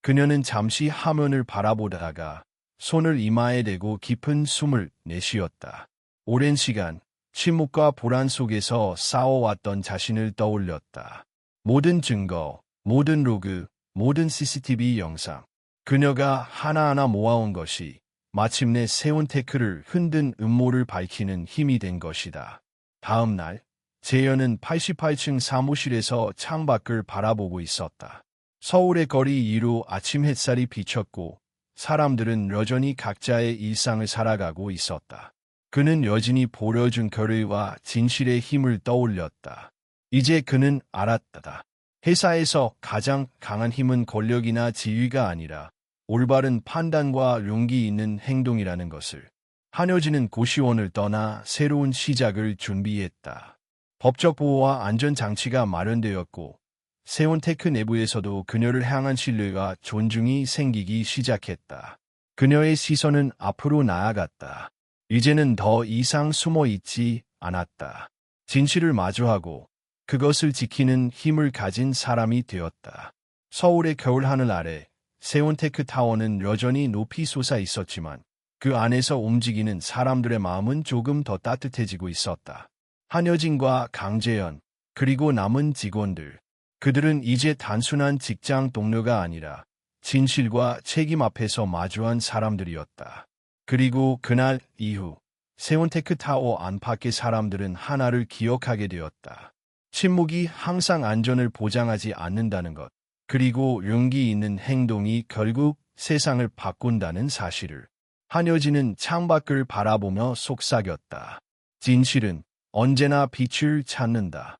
그녀는 잠시 화면을 바라보다가 손을 이마에 대고 깊은 숨을 내쉬었다. 오랜 시간 침묵과 불안 속에서 싸워왔던 자신을 떠올렸다. 모든 증거, 모든 로그, 모든 CCTV 영상. 그녀가 하나하나 모아온 것이 마침내 세온테크를 흔든 음모를 밝히는 힘이 된 것이다. 다음 날, 재현은 88층 사무실에서 창밖을 바라보고 있었다. 서울의 거리 위로 아침 햇살이 비쳤고 사람들은 여전히 각자의 일상을 살아가고 있었다. 그는 여진이 보여준 결의와 진실의 힘을 떠올렸다. 이제 그는 알았다. 회사에서 가장 강한 힘은 권력이나 지위가 아니라 올바른 판단과 용기 있는 행동이라는 것을. 한여진은 고시원을 떠나 새로운 시작을 준비했다. 법적 보호와 안전장치가 마련되었고 세온테크 내부에서도 그녀를 향한 신뢰와 존중이 생기기 시작했다. 그녀의 시선은 앞으로 나아갔다. 이제는 더 이상 숨어 있지 않았다. 진실을 마주하고 그것을 지키는 힘을 가진 사람이 되었다. 서울의 겨울 하늘 아래 세온테크 타워는 여전히 높이 솟아 있었지만 그 안에서 움직이는 사람들의 마음은 조금 더 따뜻해지고 있었다. 한여진과 강재현, 그리고 남은 직원들. 그들은 이제 단순한 직장 동료가 아니라 진실과 책임 앞에서 마주한 사람들이었다. 그리고 그날 이후 세온테크 타워 안팎의 사람들은 하나를 기억하게 되었다. 침묵이 항상 안전을 보장하지 않는다는 것, 그리고 용기 있는 행동이 결국 세상을 바꾼다는 사실을. 한여진은 창밖을 바라보며 속삭였다. 진실은 언제나 빛을 찾는다.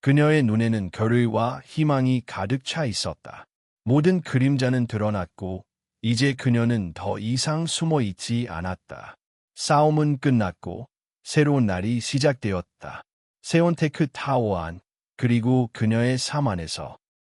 그녀의 눈에는 결의와 희망이 가득 차 있었다. 모든 그림자는 드러났고 이제 그녀는 더 이상 숨어 있지 않았다. 싸움은 끝났고 새로운 날이 시작되었다. 세온테크 타워 안, 그리고 그녀의 삶 안에서